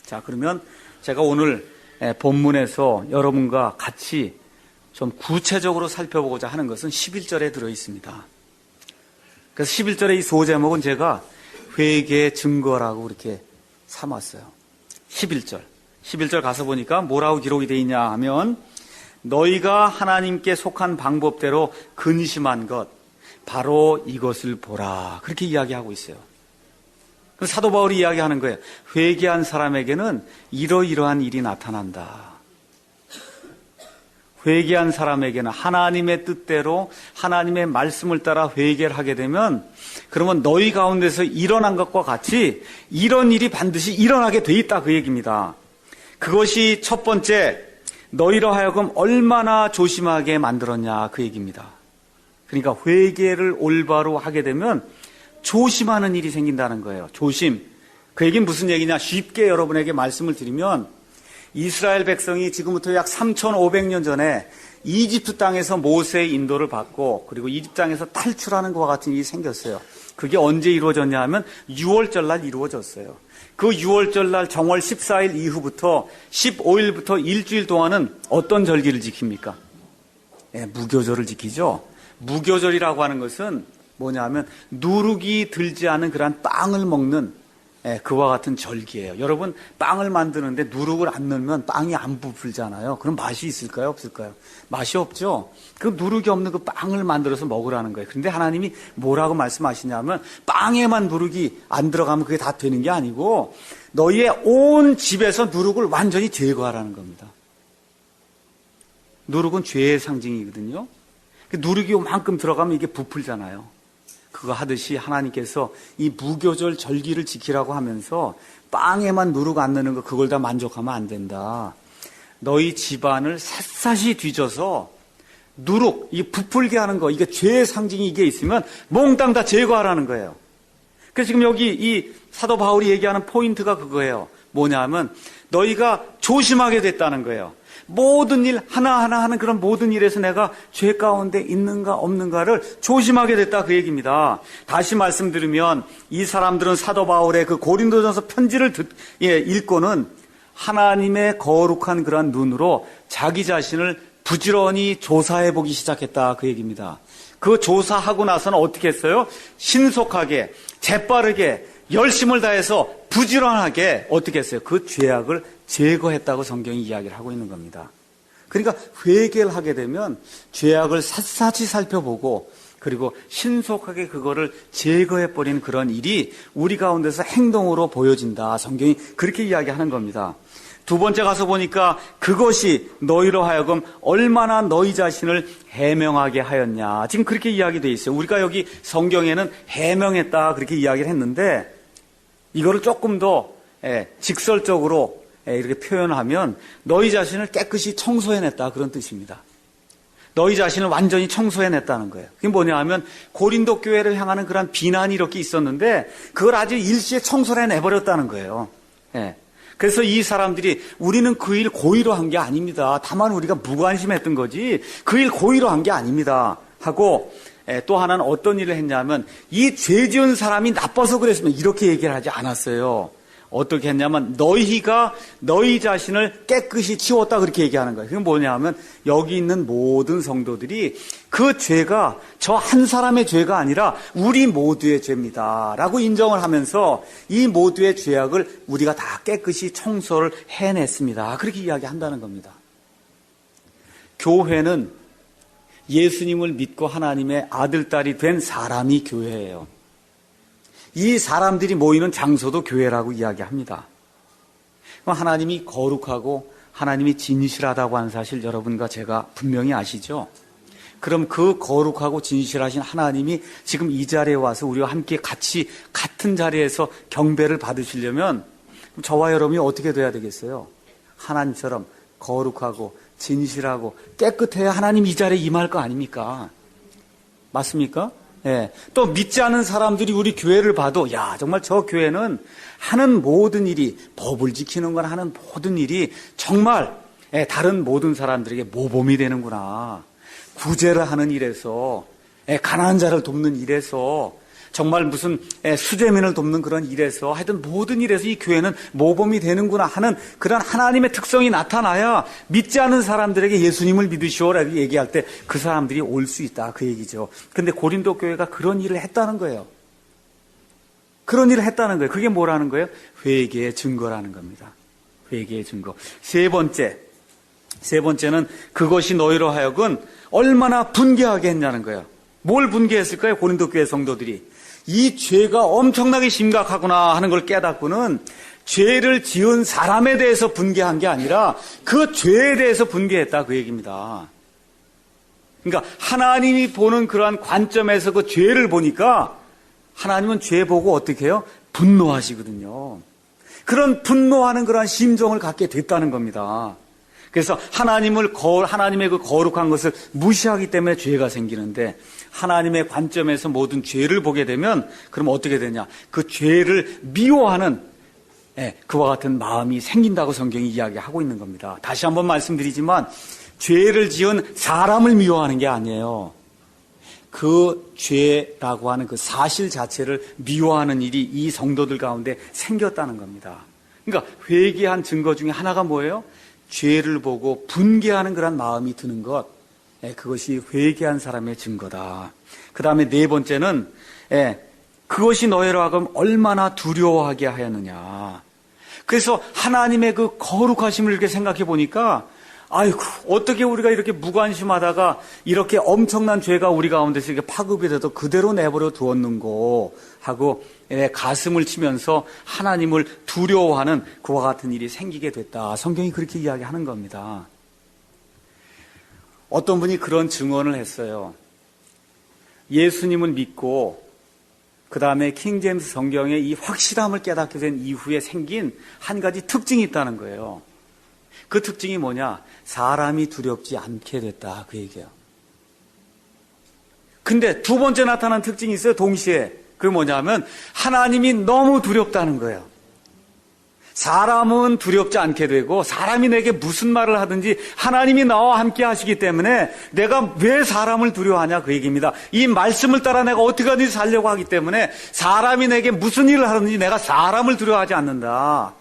자, 그러면 제가 오늘 본문에서 여러분과 같이 좀 구체적으로 살펴보고자 하는 것은 11절에 들어 있습니다. 그래서 11절의 이 소제목은 제가 회개의 증거라고 이렇게 삼았어요. 11절 가서 보니까 뭐라고 기록이 되어 있냐 하면 너희가 하나님께 속한 방법대로 근심한 것 바로 이것을 보라. 그렇게 이야기하고 있어요. 그래서 사도 바울이 이야기하는 거예요. 회개한 사람에게는 이러이러한 일이 나타난다. 회개한 사람에게는 하나님의 뜻대로 하나님의 말씀을 따라 회개를 하게 되면 그러면 너희 가운데서 일어난 것과 같이 이런 일이 반드시 일어나게 돼 있다 그 얘기입니다. 그것이 첫 번째 너희로 하여금 얼마나 조심하게 만들었냐 그 얘기입니다. 그러니까 회개를 올바로 하게 되면 조심하는 일이 생긴다는 거예요. 조심. 그 얘기는 무슨 얘기냐? 쉽게 여러분에게 말씀을 드리면 이스라엘 백성이 지금부터 약 3,500년 전에 이집트 땅에서 모세의 인도를 받고 그리고 이집트 땅에서 탈출하는 것과 같은 일이 생겼어요. 그게 언제 이루어졌냐 하면 6월절 날 이루어졌어요. 그 6월절 날 정월 14일 이후부터 15일부터 일주일 동안은 어떤 절기를 지킵니까? 무교절을 지키죠. 무교절이라고 하는 것은 뭐냐 하면 누룩이 들지 않은 그러한 빵을 먹는 그와 같은 절기예요. 여러분 빵을 만드는데 누룩을 안 넣으면 빵이 안 부풀잖아요. 그럼 맛이 있을까요? 없을까요? 맛이 없죠. 그 누룩이 없는 그 빵을 만들어서 먹으라는 거예요. 그런데 하나님이 뭐라고 말씀하시냐면 빵에만 누룩이 안 들어가면 그게 다 되는 게 아니고 너희의 온 집에서 누룩을 완전히 제거하라는 겁니다. 누룩은 죄의 상징이거든요. 누룩이 요만큼 들어가면 이게 부풀잖아요. 그거 하듯이 하나님께서 이 무교절 절기를 지키라고 하면서 빵에만 누룩 안 넣는 거 그걸 다 만족하면 안 된다. 너희 집안을 샅샅이 뒤져서 누룩, 이게 부풀게 하는 거, 이게 죄의 상징이 이게 있으면 몽땅 다 제거하라는 거예요. 그래서 지금 여기 이 사도 바울이 얘기하는 포인트가 그거예요. 뭐냐 하면 너희가 조심하게 됐다는 거예요. 모든 일 하나하나 하는 그런 모든 일에서 내가 죄 가운데 있는가 없는가를 조심하게 됐다 그 얘기입니다. 다시 말씀드리면 이 사람들은 사도 바울의 그 고린도전서 편지를 읽고는 하나님의 거룩한 그런 눈으로 자기 자신을 부지런히 조사해 보기 시작했다 그 얘기입니다. 그 조사하고 나서는 어떻게 했어요? 신속하게 재빠르게 열심을 다해서 부지런하게 어떻게 했어요? 그 죄악을 제거했다고 성경이 이야기를 하고 있는 겁니다. 그러니까 회개를 하게 되면 죄악을 샅샅이 살펴보고 그리고 신속하게 그거를 제거해버리는 그런 일이 우리 가운데서 행동으로 보여진다. 성경이 그렇게 이야기하는 겁니다. 두 번째 가서 보니까 그것이 너희로 하여금 얼마나 너희 자신을 해명하게 하였냐. 지금 그렇게 이야기되어 있어요. 우리가 여기 성경에는 해명했다 그렇게 이야기를 했는데 이거를 조금 더 직설적으로 이렇게 표현하면 너희 자신을 깨끗이 청소해냈다 그런 뜻입니다. 너희 자신을 완전히 청소해냈다는 거예요. 그게 뭐냐 하면 고린도 교회를 향하는 그런 비난이 이렇게 있었는데 그걸 아주 일시에 청소를 해내버렸다는 거예요. 그래서 이 사람들이 우리는 그 일 고의로 한 게 아닙니다. 다만 우리가 무관심했던 거지 그 일 고의로 한 게 아닙니다. 하고 또 하나는 어떤 일을 했냐면 이 죄 지은 사람이 나빠서 그랬으면 이렇게 얘기를 하지 않았어요. 어떻게 했냐면 너희가 너희 자신을 깨끗이 치웠다 그렇게 얘기하는 거예요. 그게 뭐냐면 여기 있는 모든 성도들이 그 죄가 저 한 사람의 죄가 아니라 우리 모두의 죄입니다 라고 인정을 하면서 이 모두의 죄악을 우리가 다 깨끗이 청소를 해냈습니다. 그렇게 이야기한다는 겁니다. 교회는 예수님을 믿고 하나님의 아들, 딸이 된 사람이 교회예요. 이 사람들이 모이는 장소도 교회라고 이야기합니다. 하나님이 거룩하고 하나님이 진실하다고 하는 사실 여러분과 제가 분명히 아시죠? 그럼 그 거룩하고 진실하신 하나님이 지금 이 자리에 와서 우리와 함께 같이 같은 자리에서 경배를 받으시려면 저와 여러분이 어떻게 돼야 되겠어요? 하나님처럼 거룩하고 진실하고 깨끗해야 하나님 이 자리에 임할 거 아닙니까? 맞습니까? 예. 또 믿지 않은 사람들이 우리 교회를 봐도 야 정말 저 교회는 하는 모든 일이 법을 지키는 건 하는 모든 일이 정말 다른 모든 사람들에게 모범이 되는구나. 구제를 하는 일에서 가난한 자를 돕는 일에서 정말 무슨 수재민을 돕는 그런 일에서 하여튼 모든 일에서 이 교회는 모범이 되는구나 하는 그런 하나님의 특성이 나타나야 믿지 않은 사람들에게 예수님을 믿으시오라고 얘기할 때 그 사람들이 올 수 있다 그 얘기죠. 그런데 고린도 교회가 그런 일을 했다는 거예요. 그런 일을 했다는 거예요. 그게 뭐라는 거예요? 회개의 증거라는 겁니다. 회개의 증거. 세 번째는 그것이 너희로 하여금 얼마나 분개하게 했냐는 거예요. 뭘 분개했을까요? 고린도 교회 성도들이. 이 죄가 엄청나게 심각하구나 하는 걸 깨닫고는 죄를 지은 사람에 대해서 분개한 게 아니라 그 죄에 대해서 분개했다 그 얘기입니다. 그러니까 하나님이 보는 그러한 관점에서 그 죄를 보니까 하나님은 죄 보고 어떻게 해요? 분노하시거든요. 그런 분노하는 그러한 심정을 갖게 됐다는 겁니다. 그래서 하나님의 그 거룩한 것을 무시하기 때문에 죄가 생기는데 하나님의 관점에서 모든 죄를 보게 되면 그럼 어떻게 되냐? 그 죄를 미워하는 그와 같은 마음이 생긴다고 성경이 이야기하고 있는 겁니다. 다시 한번 말씀드리지만 죄를 지은 사람을 미워하는 게 아니에요. 그 죄라고 하는 그 사실 자체를 미워하는 일이 이 성도들 가운데 생겼다는 겁니다. 그러니까 회개한 증거 중에 하나가 뭐예요? 죄를 보고 분개하는 그런 마음이 드는 것, 그것이 회개한 사람의 증거다. 그 다음에 네 번째는 그것이 너희로 하여금 얼마나 두려워하게 하였느냐. 그래서 하나님의 그 거룩하심을 이렇게 생각해 보니까 아이고 어떻게 우리가 이렇게 무관심하다가 이렇게 엄청난 죄가 우리 가운데서 이렇게 파급이 돼도 그대로 내버려 두었는고 하고 가슴을 치면서 하나님을 두려워하는 그와 같은 일이 생기게 됐다. 성경이 그렇게 이야기하는 겁니다. 어떤 분이 그런 증언을 했어요. 예수님을 믿고 그 다음에 킹제임스 성경의 이 확실함을 깨닫게 된 이후에 생긴 한 가지 특징이 있다는 거예요. 그 특징이 뭐냐? 사람이 두렵지 않게 됐다 그 얘기예요. 근데 두 번째 나타난 특징이 있어요. 동시에. 그게 뭐냐면 하나님이 너무 두렵다는 거예요. 사람은 두렵지 않게 되고 사람이 내게 무슨 말을 하든지 하나님이 나와 함께 하시기 때문에 내가 왜 사람을 두려워하냐 그 얘기입니다. 이 말씀을 따라 내가 어떻게 하든지 살려고 하기 때문에 사람이 내게 무슨 일을 하든지 내가 사람을 두려워하지 않는다.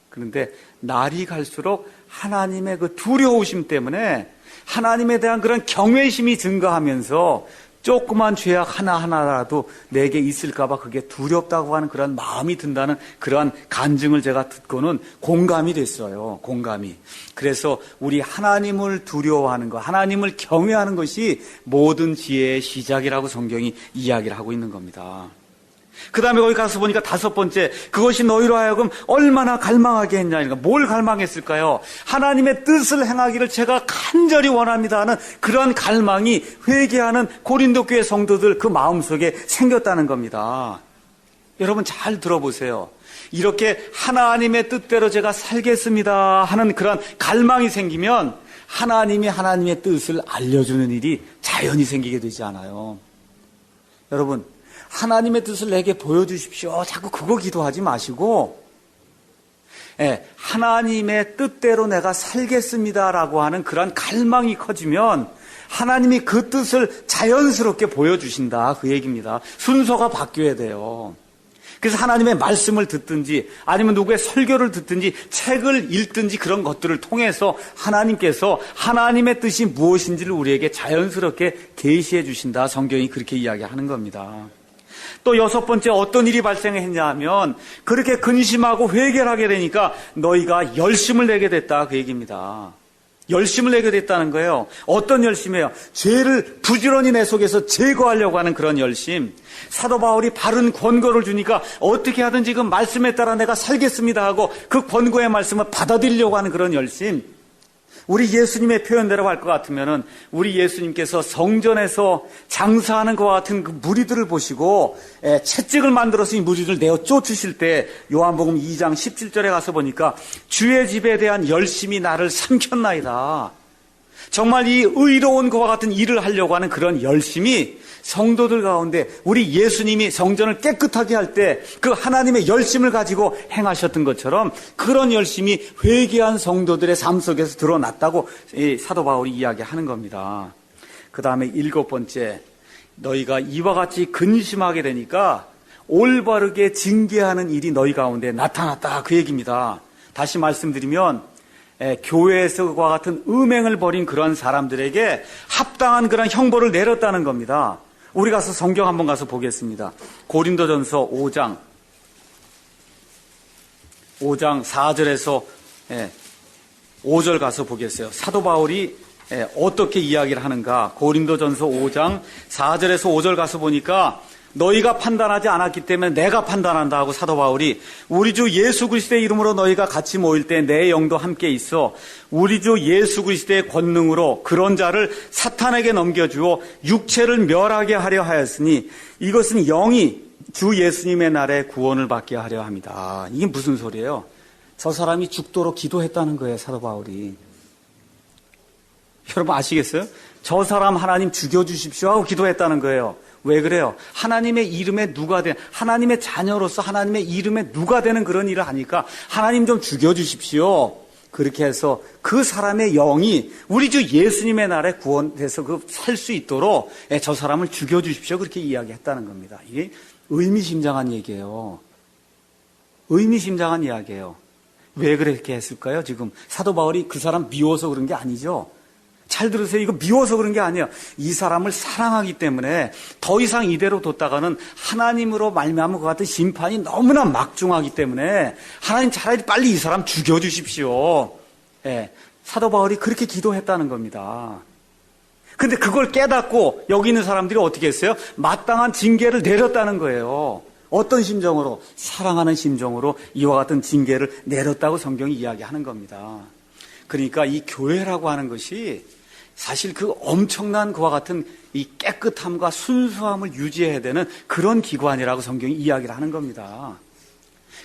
그런데 날이 갈수록 하나님의 그 두려우심 때문에 하나님에 대한 그런 경외심이 증가하면서 조그만 죄악 하나하나라도 내게 있을까봐 그게 두렵다고 하는 그런 마음이 든다는 그러한 간증을 제가 듣고는 공감이 됐어요. 공감이. 그래서 우리 하나님을 두려워하는 것, 하나님을 경외하는 것이 모든 지혜의 시작이라고 성경이 이야기를 하고 있는 겁니다. 그 다음에 거기 가서 보니까 다섯 번째, 그것이 너희로 하여금 얼마나 갈망하게 했냐. 그러니까 뭘 갈망했을까요? 하나님의 뜻을 행하기를 제가 간절히 원합니다 하는 그런 갈망이 회개하는 고린도 교회 성도들 그 마음속에 생겼다는 겁니다. 여러분 잘 들어보세요. 이렇게 하나님의 뜻대로 제가 살겠습니다 하는 그런 갈망이 생기면 하나님이 하나님의 뜻을 알려주는 일이 자연히 생기게 되지 않아요. 여러분 하나님의 뜻을 내게 보여주십시오. 자꾸 그거 기도하지 마시고 하나님의 뜻대로 내가 살겠습니다라고 하는 그런 갈망이 커지면 하나님이 그 뜻을 자연스럽게 보여주신다, 그 얘기입니다. 순서가 바뀌어야 돼요. 그래서 하나님의 말씀을 듣든지 아니면 누구의 설교를 듣든지 책을 읽든지 그런 것들을 통해서 하나님께서 하나님의 뜻이 무엇인지를 우리에게 자연스럽게 계시해 주신다. 성경이 그렇게 이야기하는 겁니다. 또 여섯 번째 어떤 일이 발생했냐 하면 그렇게 근심하고 회개를 하게 되니까 너희가 열심을 내게 됐다, 그 얘기입니다. 열심을 내게 됐다는 거예요. 어떤 열심이에요? 죄를 부지런히 내 속에서 제거하려고 하는 그런 열심. 사도 바울이 바른 권고를 주니까 어떻게 하든지 그 말씀에 따라 내가 살겠습니다 하고 그 권고의 말씀을 받아들이려고 하는 그런 열심. 우리 예수님의 표현대로 할 것 같으면은 우리 예수님께서 성전에서 장사하는 것과 같은 그 무리들을 보시고 채찍을 만들어서 이 무리들을 내어 쫓으실 때 요한복음 2장 17절에 가서 보니까 주의 집에 대한 열심이 나를 삼켰나이다. 정말 이 의로운 것과 같은 일을 하려고 하는 그런 열심이 성도들 가운데 우리 예수님이 성전을 깨끗하게 할 때 그 하나님의 열심을 가지고 행하셨던 것처럼 그런 열심이 회개한 성도들의 삶 속에서 드러났다고 사도 바울이 이야기하는 겁니다. 그 다음에 일곱 번째, 너희가 이와 같이 근심하게 되니까 올바르게 징계하는 일이 너희 가운데 나타났다, 그 얘기입니다. 다시 말씀드리면 교회에서와 같은 음행을 벌인 그런 사람들에게 합당한 그런 형벌을 내렸다는 겁니다. 우리 가서 성경 한번 가서 보겠습니다. 고린도전서 5장 4절에서 5절 가서 보겠어요. 사도 바울이 어떻게 이야기를 하는가. 고린도전서 5장 4절에서 5절 가서 보니까 너희가 판단하지 않았기 때문에 내가 판단한다 하고 사도 바울이 우리 주 예수 그리스도의 이름으로 너희가 같이 모일 때 내 영도 함께 있어 우리 주 예수 그리스도의 권능으로 그런 자를 사탄에게 넘겨주어 육체를 멸하게 하려 하였으니 이것은 영이 주 예수님의 날에 구원을 받게 하려 합니다. 이게 무슨 소리예요? 저 사람이 죽도록 기도했다는 거예요, 사도 바울이. 여러분 아시겠어요? 저 사람 하나님 죽여주십시오 하고 기도했다는 거예요. 왜 그래요? 하나님의 이름에 누가 된, 하나님의 자녀로서 하나님의 이름에 누가 되는 그런 일을 하니까 하나님 좀 죽여주십시오. 그렇게 해서 그 사람의 영이 우리 주 예수님의 날에 구원돼서 살 수 있도록 저 사람을 죽여주십시오. 그렇게 이야기했다는 겁니다. 이게 의미심장한 얘기예요. 의미심장한 이야기예요. 왜 그렇게 했을까요? 지금 사도 바울이 그 사람 미워서 그런 게 아니죠. 잘 들으세요. 이거 미워서 그런 게 아니에요. 이 사람을 사랑하기 때문에 더 이상 이대로 뒀다가는 하나님으로 말미암은 것 같은 심판이 너무나 막중하기 때문에 하나님 차라리 빨리 이 사람 죽여주십시오. 사도 바울이 그렇게 기도했다는 겁니다. 근데 그걸 깨닫고 여기 있는 사람들이 어떻게 했어요? 마땅한 징계를 내렸다는 거예요. 어떤 심정으로? 사랑하는 심정으로 이와 같은 징계를 내렸다고 성경이 이야기하는 겁니다. 그러니까 이 교회라고 하는 것이 사실 그 엄청난 그와 같은 이 깨끗함과 순수함을 유지해야 되는 그런 기관이라고 성경이 이야기를 하는 겁니다.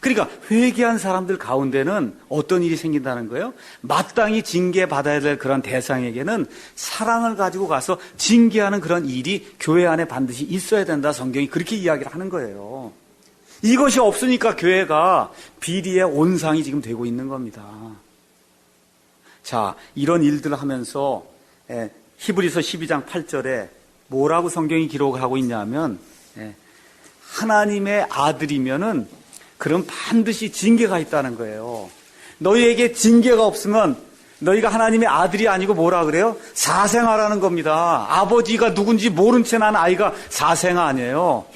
그러니까 회개한 사람들 가운데는 어떤 일이 생긴다는 거예요? 마땅히 징계받아야 될 그런 대상에게는 사랑을 가지고 가서 징계하는 그런 일이 교회 안에 반드시 있어야 된다. 성경이 그렇게 이야기를 하는 거예요. 이것이 없으니까 교회가 비리의 온상이 지금 되고 있는 겁니다. 자, 이런 일들을 하면서 히브리서 12장 8절에 뭐라고 성경이 기록하고 있냐면 하나님의 아들이면은 그럼 반드시 징계가 있다는 거예요. 너희에게 징계가 없으면 너희가 하나님의 아들이 아니고 뭐라 그래요? 사생아라는 겁니다. 아버지가 누군지 모른 채 난 아이가 사생아 아니에요.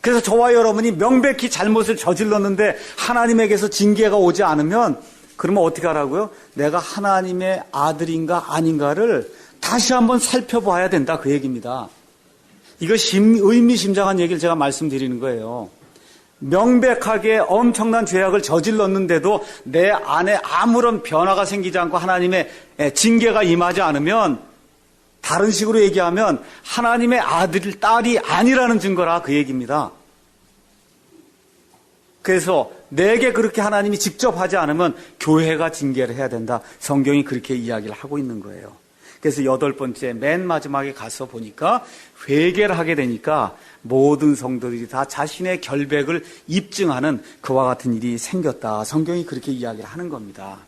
그래서 저와 여러분이 명백히 잘못을 저질렀는데 하나님에게서 징계가 오지 않으면 그러면 어떻게 하라고요? 내가 하나님의 아들인가 아닌가를 다시 한번 살펴봐야 된다, 그 얘기입니다. 이거 의미심장한 얘기를 제가 말씀드리는 거예요. 명백하게 엄청난 죄악을 저질렀는데도 내 안에 아무런 변화가 생기지 않고 하나님의 징계가 임하지 않으면 다른 식으로 얘기하면 하나님의 아들, 딸이 아니라는 증거라, 그 얘기입니다. 그래서 내게 그렇게 하나님이 직접 하지 않으면 교회가 징계를 해야 된다. 성경이 그렇게 이야기를 하고 있는 거예요. 그래서 8번째 맨 마지막에 가서 보니까 회개를 하게 되니까 모든 성도들이 다 자신의 결백을 입증하는 그와 같은 일이 생겼다. 성경이 그렇게 이야기를 하는 겁니다.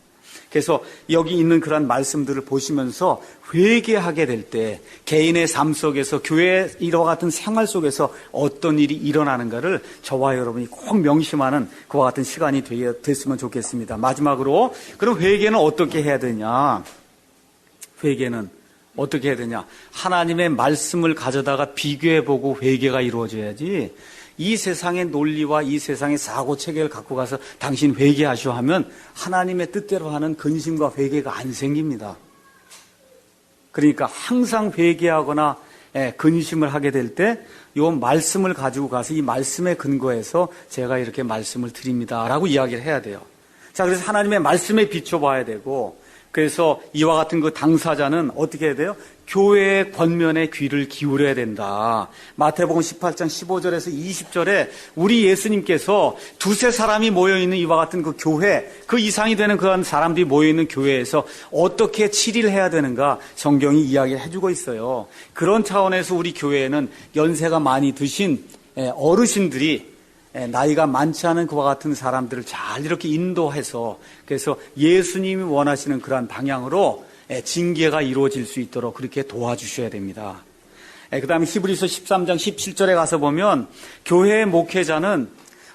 그래서 여기 있는 그런 말씀들을 보시면서 회개하게 될 때 개인의 삶 속에서 교회 이와 같은 생활 속에서 어떤 일이 일어나는가를 저와 여러분이 꼭 명심하는 그와 같은 시간이 됐으면 좋겠습니다. 마지막으로 그럼 회개는 어떻게 해야 되냐? 회개는 어떻게 해야 되냐? 하나님의 말씀을 가져다가 비교해보고 회개가 이루어져야지 이 세상의 논리와 이 세상의 사고 체계를 갖고 가서 당신 회개하시오 하면 하나님의 뜻대로 하는 근심과 회개가 안 생깁니다. 그러니까 항상 회개하거나 근심을 하게 될 때 이 말씀을 가지고 가서 이 말씀에 근거해서 제가 이렇게 말씀을 드립니다라고 이야기를 해야 돼요. 자, 그래서 하나님의 말씀에 비춰봐야 되고, 그래서 이와 같은 그 당사자는 어떻게 해야 돼요? 교회의 권면에 귀를 기울여야 된다. 마태복음 18장 15절에서 20절에 우리 예수님께서 두세 사람이 모여있는 이와 같은 그 교회, 그 이상이 되는 그런 사람들이 모여있는 교회에서 어떻게 치리를 해야 되는가 성경이 이야기를 해주고 있어요. 그런 차원에서 우리 교회에는 연세가 많이 드신 어르신들이 나이가 많지 않은 그와 같은 사람들을 잘 이렇게 인도해서 그래서 예수님이 원하시는 그러한 방향으로 징계가 이루어질 수 있도록 그렇게 도와주셔야 됩니다. 그 다음에 히브리서 13장 17절에 가서 보면 교회의 목회자는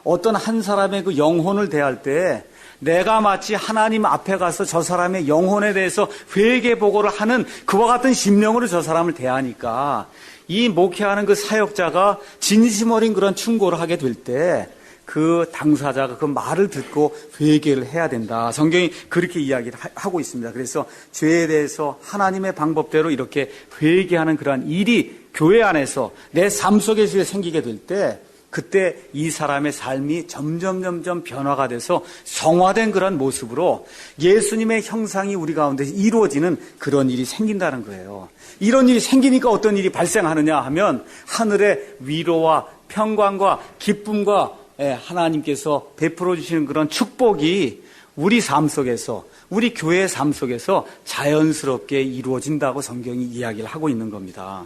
어떤 한 사람의 그 영혼을 대할 때 내가 마치 하나님 앞에 가서 저 사람의 영혼에 대해서 회개 보고를 하는 그와 같은 심령으로 저 사람을 대하니까 이 목회하는 그 사역자가 진심 어린 그런 충고를 하게 될 때 그 당사자가 그 말을 듣고 회개를 해야 된다. 성경이 그렇게 이야기를 하고 있습니다. 그래서 죄에 대해서 하나님의 방법대로 이렇게 회개하는 그러한 일이 교회 안에서 내 삶 속에서 생기게 될 때 그때 이 사람의 삶이 점점 변화가 돼서 성화된 그런 모습으로 예수님의 형상이 우리 가운데 이루어지는 그런 일이 생긴다는 거예요. 이런 일이 생기니까 어떤 일이 발생하느냐 하면 하늘의 위로와 평강과 기쁨과 하나님께서 베풀어 주시는 그런 축복이 우리 삶 속에서 우리 교회의 삶 속에서 자연스럽게 이루어진다고 성경이 이야기를 하고 있는 겁니다.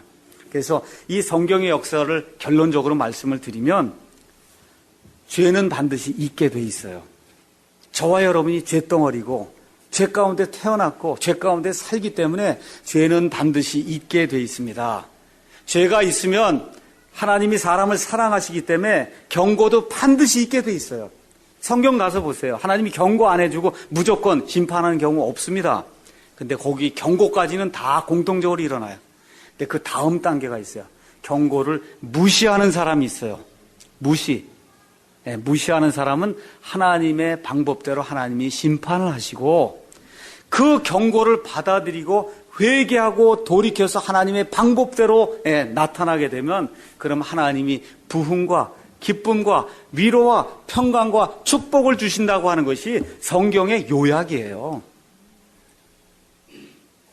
그래서 이 성경의 역사를 결론적으로 말씀을 드리면 죄는 반드시 있게 돼 있어요. 저와 여러분이 죄덩어리고 죄 가운데 태어났고 죄 가운데 살기 때문에 죄는 반드시 있게 돼 있습니다. 죄가 있으면 하나님이 사람을 사랑하시기 때문에 경고도 반드시 있게 돼 있어요. 성경 가서 보세요. 하나님이 경고 안 해주고 무조건 심판하는 경우 없습니다. 근데 거기 경고까지는 다 공통적으로 일어나요. 근데 그 다음 단계가 있어요. 경고를 무시하는 사람이 있어요. 무시하는 사람은 하나님의 방법대로 하나님이 심판을 하시고 그 경고를 받아들이고 회개하고 돌이켜서 하나님의 방법대로 나타나게 되면 그럼 하나님이 부흥과 기쁨과 위로와 평강과 축복을 주신다고 하는 것이 성경의 요약이에요.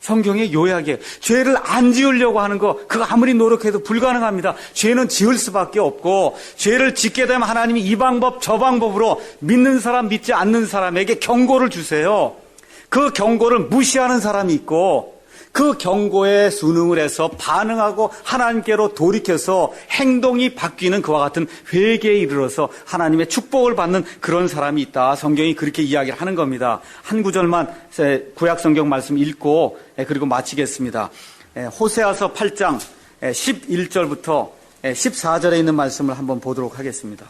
성경의 요약이에요. 죄를 안 지으려고 하는 거 그거 아무리 노력해도 불가능합니다. 죄는 지을 수밖에 없고 죄를 짓게 되면 하나님이 이 방법 저 방법으로 믿는 사람 믿지 않는 사람에게 경고를 주세요. 그 경고를 무시하는 사람이 있고 그 경고에 순응을 해서 반응하고 하나님께로 돌이켜서 행동이 바뀌는 그와 같은 회개에 이르러서 하나님의 축복을 받는 그런 사람이 있다. 성경이 그렇게 이야기를 하는 겁니다. 한 구절만 구약 성경 말씀 읽고 그리고 마치겠습니다. 호세아서 8장 11절부터 14절에 있는 말씀을 한번 보도록 하겠습니다.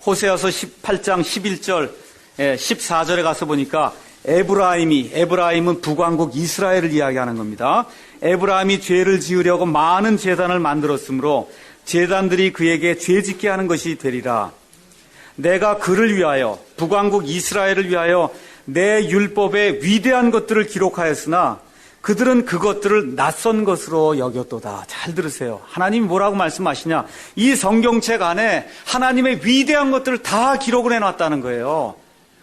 호세아서 18장 11절 14절에 가서 보니까 에브라임은 북왕국 이스라엘을 이야기하는 겁니다. 에브라임이 죄를 지으려고 많은 제단을 만들었으므로 제단들이 그에게 죄짓게 하는 것이 되리라. 내가 그를 위하여 북왕국 이스라엘을 위하여 내 율법에 위대한 것들을 기록하였으나 그들은 그것들을 낯선 것으로 여겼도다. 잘 들으세요. 하나님이 뭐라고 말씀하시냐? 이 성경책 안에 하나님의 위대한 것들을 다 기록을 해놨다는 거예요.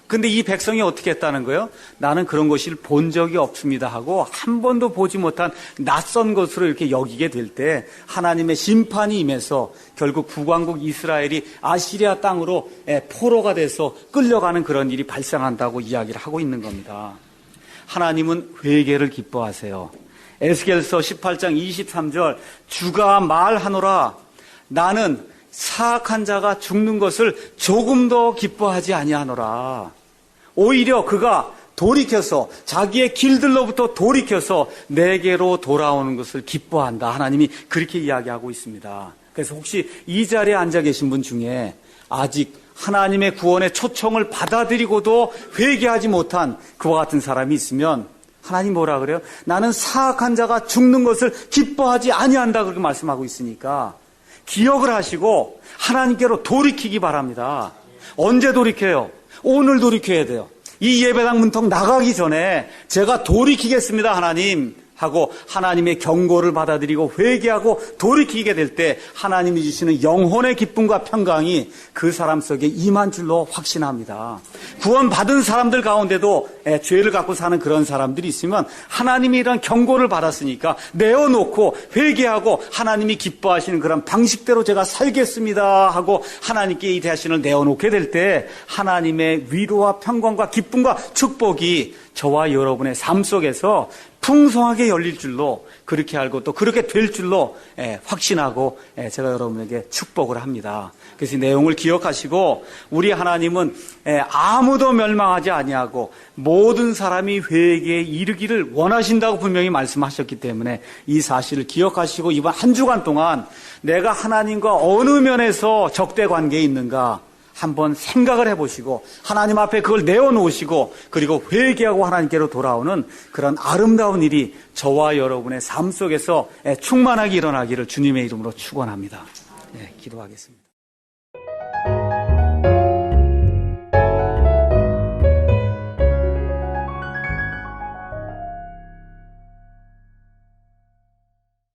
근데 이 백성이 어떻게 했다는 거예요? 나는 그런 것을 본 적이 없습니다 하고 한 번도 보지 못한 낯선 것으로 이렇게 여기게 될 때 하나님의 심판이 임해서 결국 북왕국 이스라엘이 아시리아 땅으로 포로가 돼서 끌려가는 그런 일이 발생한다고 이야기를 하고 있는 겁니다. 하나님은 회개를 기뻐하세요. 에스겔서 18장 23절 주가 말하노라 나는 사악한 자가 죽는 것을 조금 더 기뻐하지 아니하노라. 오히려 그가 돌이켜서 자기의 길들로부터 돌이켜서 내게로 돌아오는 것을 기뻐한다. 하나님이 그렇게 이야기하고 있습니다. 그래서 혹시 이 자리에 앉아 계신 분 중에 아직 하나님의 구원의 초청을 받아들이고도 회개하지 못한 그와 같은 사람이 있으면 하나님 뭐라 그래요? 나는 사악한 자가 죽는 것을 기뻐하지 아니한다 그렇게 말씀하고 있으니까 기억을 하시고 하나님께로 돌이키기 바랍니다. 언제 돌이켜요? 오늘 돌이켜야 돼요. 이 예배당 문턱 나가기 전에 제가 돌이키겠습니다 하나님 하고 하나님의 경고를 받아들이고 회개하고 돌이키게 될 때 하나님이 주시는 영혼의 기쁨과 평강이 그 사람 속에 임한 줄로 확신합니다. 구원받은 사람들 가운데도 죄를 갖고 사는 그런 사람들이 있으면 하나님이 이런 경고를 받았으니까 내어놓고 회개하고 하나님이 기뻐하시는 그런 방식대로 제가 살겠습니다 하고 하나님께 이 대신을 내어놓게 될 때 하나님의 위로와 평강과 기쁨과 축복이 저와 여러분의 삶 속에서 풍성하게 열릴 줄로 그렇게 알고 또 그렇게 될 줄로 확신하고 제가 여러분에게 축복을 합니다. 그래서 이 내용을 기억하시고 우리 하나님은 아무도 멸망하지 아니하고 모든 사람이 회개에 이르기를 원하신다고 분명히 말씀하셨기 때문에 이 사실을 기억하시고 이번 한 주간 동안 내가 하나님과 어느 면에서 적대 관계에 있는가 한번 생각을 해보시고 하나님 앞에 그걸 내어놓으시고 그리고 회개하고 하나님께로 돌아오는 그런 아름다운 일이 저와 여러분의 삶 속에서 충만하게 일어나기를 주님의 이름으로 축원합니다. 기도하겠습니다.